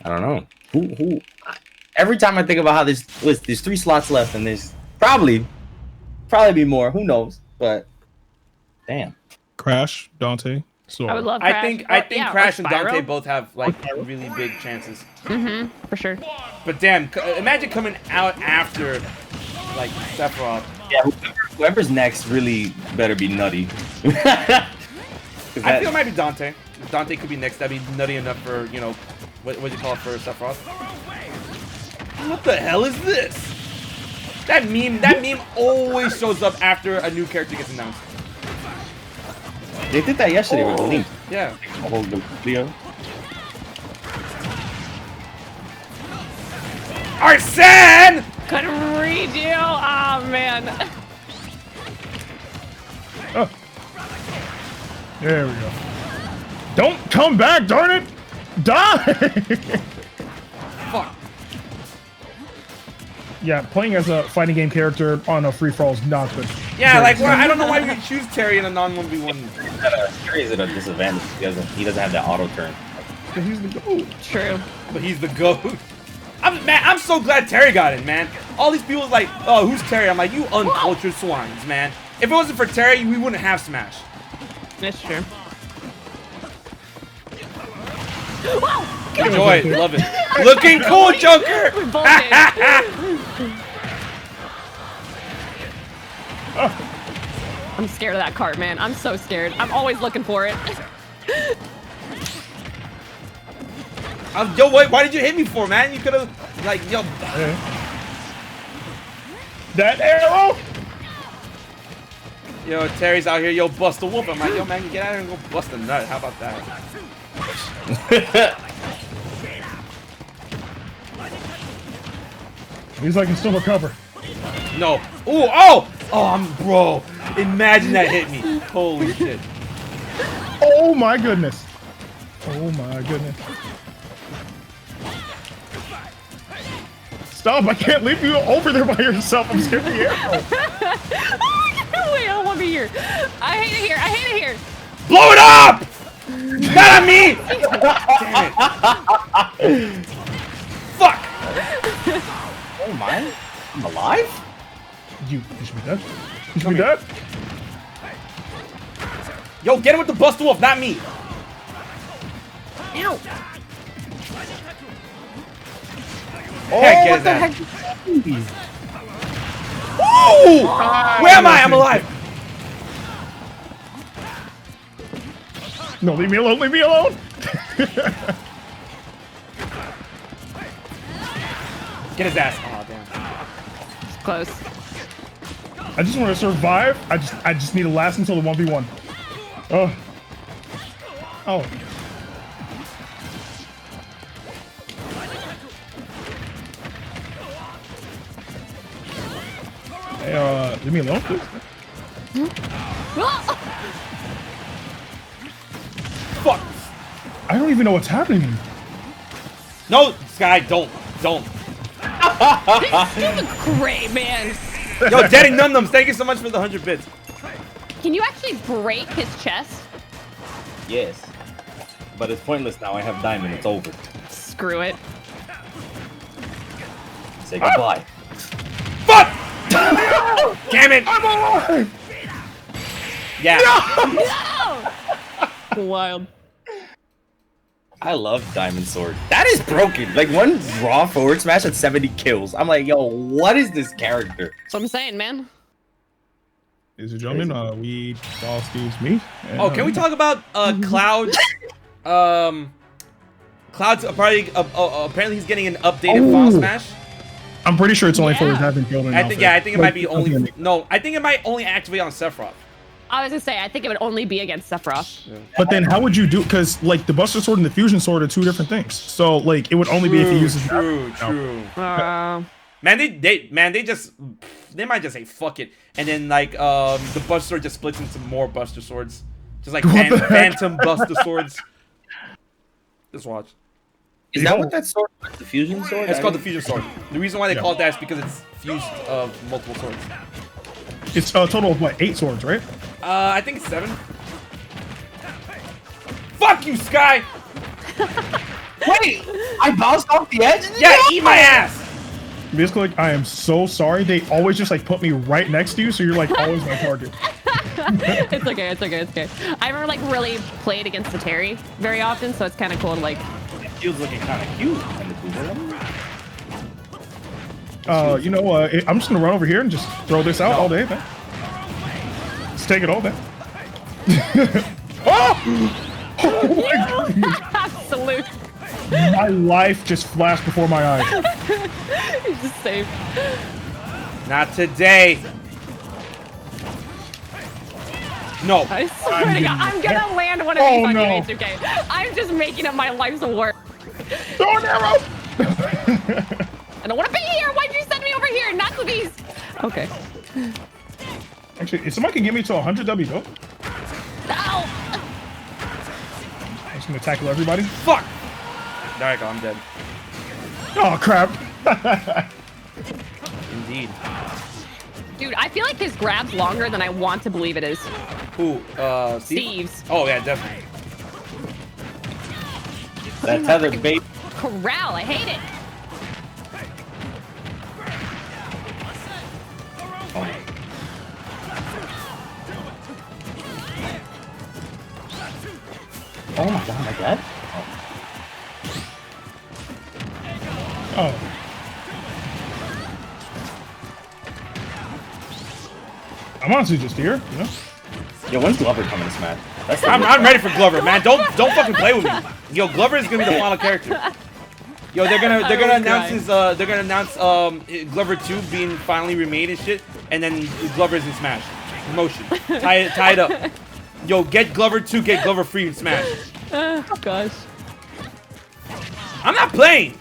I don't know who. Every time I think about how there's 3 slots left, and there's probably be more. Who knows? But damn. Crash, Dante, Sora. I would love. Crash. I think Yeah, Crash or and Dante Spyro. both have like really big chances. For sure. But damn, imagine coming out after like Sephiroth. Yeah, whoever's next really better be nutty. I feel it might be Dante. Dante could be next. That'd be nutty enough for, you know, what do you call it for Sephiroth? What the hell is this? That meme always shows up after a new character gets announced. They did that yesterday with the link. Yeah. The whole video. Arsene! Couldn't read you. Oh man. Oh. There we go. Don't come back, darn it! Die! Fuck. Yeah, playing as a fighting game character on a free for all is not good. Yeah, like I don't know why you choose Terry in a non-1v1. Terry is at a disadvantage. He doesn't have that auto turn. He's the goat. True. But he's the GOAT. I'm so glad Terry got in, man. All these people like, oh, who's Terry? I'm like, you uncultured swines, man. If it wasn't for Terry, we wouldn't have Smash. That's true. Enjoy it, love it. Looking cool, Joker. We both did. I'm scared of that cart, man. I'm so scared. I'm always looking for it. Yo, wait, why did you hit me for, man? You could have, like, yo. That arrow! Yo, Terry's out here, yo, bust a whoop. I'm like, yo, man, you get out here and go bust a nut. How about that? At least I can still recover. No. Ooh, oh! Oh, bro. Imagine that hit me. Holy shit. Oh my goodness. Oh my goodness. Stop, I can't leave you over there by yourself. I'm scared of the arrow. Wait, I don't want to be here. I hate it here. I hate it here. Blow it up! Not on me! Damn it. Fuck! Oh my! I'm alive? You should be dead. You should be dead. Yo, get him with the bust wolf, not me. Ow. Oh, Heck, get what his the ass. heck? Woo! Where am I? I'm alive. No, leave me alone. Leave me alone. Get his ass. Oh, damn. It's close. I just want to survive. I just need to last until the 1v1. Oh. Oh. Hey, leave me alone, please. Fuck. I don't even know what's happening. No, Sky, don't. Stupid gray, man. Yo, Daddy Num Nums, thank you so much for the 100 bits. Can you actually break his chest? Yes. But it's pointless now. I have diamond. It's over. Screw it. Say goodbye. Fuck! Damn it! I'm alive! Yeah. No! Wild. I love Diamond Sword. That is broken. Like one raw forward smash at 70 kills. I'm like, yo, what is this character? That's what I'm saying, man. Ladies and gentlemen, we saw Steve's meet. Oh, can we talk about Cloud? Cloud's apparently he's getting an updated Final Smash. I'm pretty sure it's only for Yeah. his having killed. I think it might be only. No, I think it might only activate on Sephiroth. I was gonna say, I think it would only be against Sephiroth. But then how would you do? Because like the Buster Sword and the Fusion Sword are two different things. So like it would only be if he uses. True. Uh, Man, they might just say fuck it, and then like the Buster Sword just splits into more Buster Swords, just like What the heck? Phantom Buster Swords. Just watch. Is that what that sword is? The fusion sword? It's called the Fusion Sword. The reason why they call it that is because it's fused of multiple swords. It's a total of what, 8 swords, right? I think it's 7. Fuck you, Sky! Wait! I bounced off the edge? Yeah, eat my ass! MissClick, I am so sorry. They always just like put me right next to you, so you're like always my target. it's okay. It's okay. It's okay. I never like really played against the Terry very often, so it's kind of cool to like. Shield's looking kind of cute. You know, I'm just gonna run over here and just throw this out all day, man. Let's take it all day. Oh! Oh my goodness. Absolute. My life just flashed before my eyes. He's just safe. Not today. No. I swear to God, I'm gonna land one of these on you, H2K. I'm just making up my life's work. Throw an arrow! I don't want to be here. Why'd you send me over here? Not to these. Okay. Actually, if somebody can get me to 100, that'd be dope. Ow. I'm just gonna tackle everybody. Fuck! There I go, I'm dead. Oh crap! Indeed. Dude, I feel like his grab's longer than I want to believe it is. Who? Steve? Steve's. Oh, yeah, definitely. That tethered bait. Corral, I hate it. Oh my god, my dad? Oh. I'm honestly just here, you know. Yo, when's Glover coming to Smash? That's I'm ready for Glover, man. Don't fucking play with me. Yo, Glover is gonna be the final character. Yo, they're gonna announce his Glover 2 being finally remade and shit, and then Glover is in Smash. Promotion. Tie it up. Yo, get Glover 2, get Glover free in Smash. Oh gosh. I'm not playing.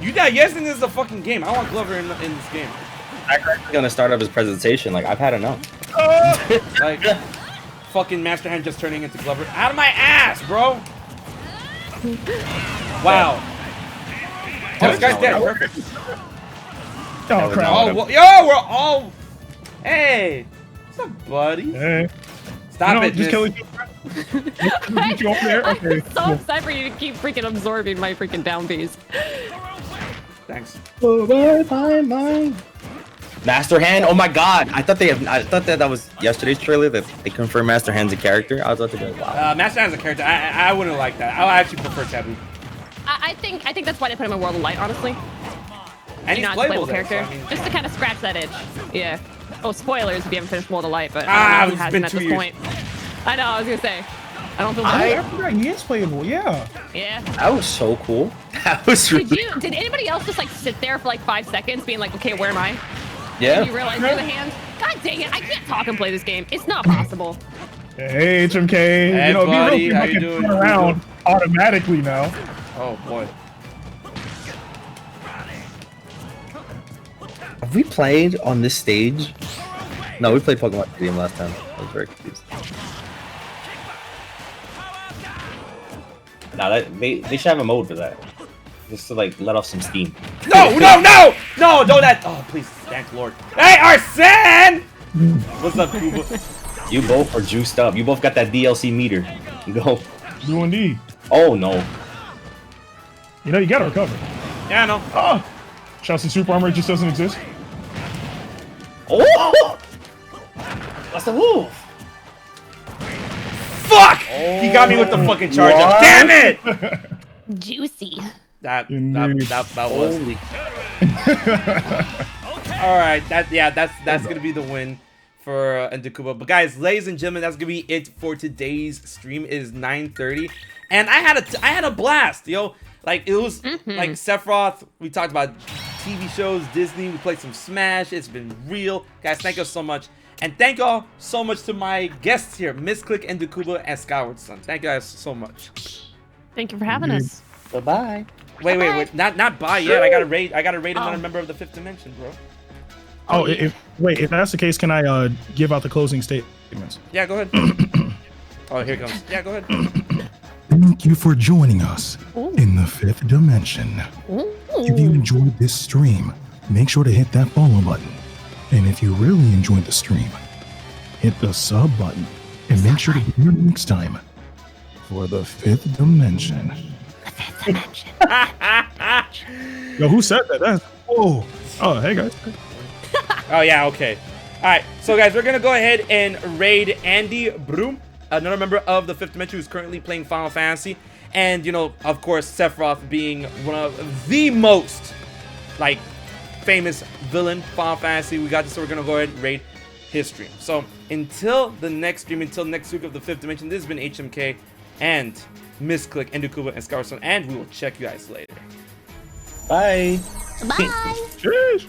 You guys think this is a fucking game. I want Glover in this game. I'm gonna start up his presentation. Like, I've had enough. Like, fucking Master Hand just turning into Glover. Out of my ass, bro. Wow. This guy's dead. Perfect. Oh crap! Oh, well, yo, we're all. Hey, what's up, buddy? Hey. Stop it. Just kill each other. You over there? Okay. I'm so excited for you to keep freaking absorbing my freaking down Bs. Thanks. Master Hand. Oh my God! I thought that was yesterday's trailer that they confirmed Master Hand's a character. I was about to go, wow. Master Hand's a character. I wouldn't like that. I actually prefer Taboo. I think that's why they put him in World of Light, honestly. And he's Not a playable character, there, so, I mean, just to kind of scratch that itch. Yeah. Oh, spoilers if you haven't finished World of Light, but Ah, I don't know it's who been hasn't 2 at this years. point. I know. I was gonna say. I don't feel I bad. forgot he is playable. Yeah. Yeah. That was so cool. That was really. Did anybody else just like sit there for like 5 seconds, being like, okay, where am I? Yeah. And you realize you're the hand. God dang it! I can't talk and play this game. It's not possible. Hey, HMK. Hey, you know, buddy, be how real you people doing? can turn around automatically now. Oh boy. Have we played on this stage? No, we played Pokemon Stadium last time. I was very confused. Now they should have a mode for that, just to like let off some steam. No! Don't that. Oh, please, thank Lord. Hey, Arsene! What's up, Kuba? You both are juiced up. You both got that DLC meter. Go. Do indeed. Oh no. You know, you gotta recover. Yeah, I know. Oh! Shouts to Super Armor, it just doesn't exist. Oh! What's the move? Fuck! He got me with the fucking charge up. What? Damn it! Juicy. That Indeed. was. Holy. All right, that's gonna be the win for Ndukauba. But guys, ladies and gentlemen, that's gonna be it for today's stream. It is 9:30, and I had a blast, yo. Like it was like Sephiroth. We talked about TV shows, Disney. We played some Smash. It's been real, guys. Thank you so much, and thank y'all so much to my guests here, MissClick, Ndukauba, and SkywardSan. Thank you guys so much. Thank you for having us. Bye bye. Wait, not bye yet. I gotta rate another member of the fifth dimension, bro. Oh, if that's the case, can I give out the closing statements? Yeah, go ahead. Oh, here it comes. Yeah, go ahead. Thank you for joining us in the fifth dimension. If you enjoyed this stream, make sure to hit that follow button. And if you really enjoyed the stream, hit the sub button. And make sure to be here next time for the fifth dimension. Yo, who said that? That's oh, hey guys. Oh yeah, okay. All right, so guys, we're gonna go ahead and raid Andy Broom, another member of the fifth dimension who's currently playing Final Fantasy, and you know, of course, Sephiroth being one of the most like famous villain Final Fantasy. We got this, so we're gonna go ahead and raid his stream. So until the next stream, until next week of the fifth dimension, this has been HMK and MissClick, Ndukauba, and SkywardSan, and we will check you guys later. Bye. Bye. Cheers.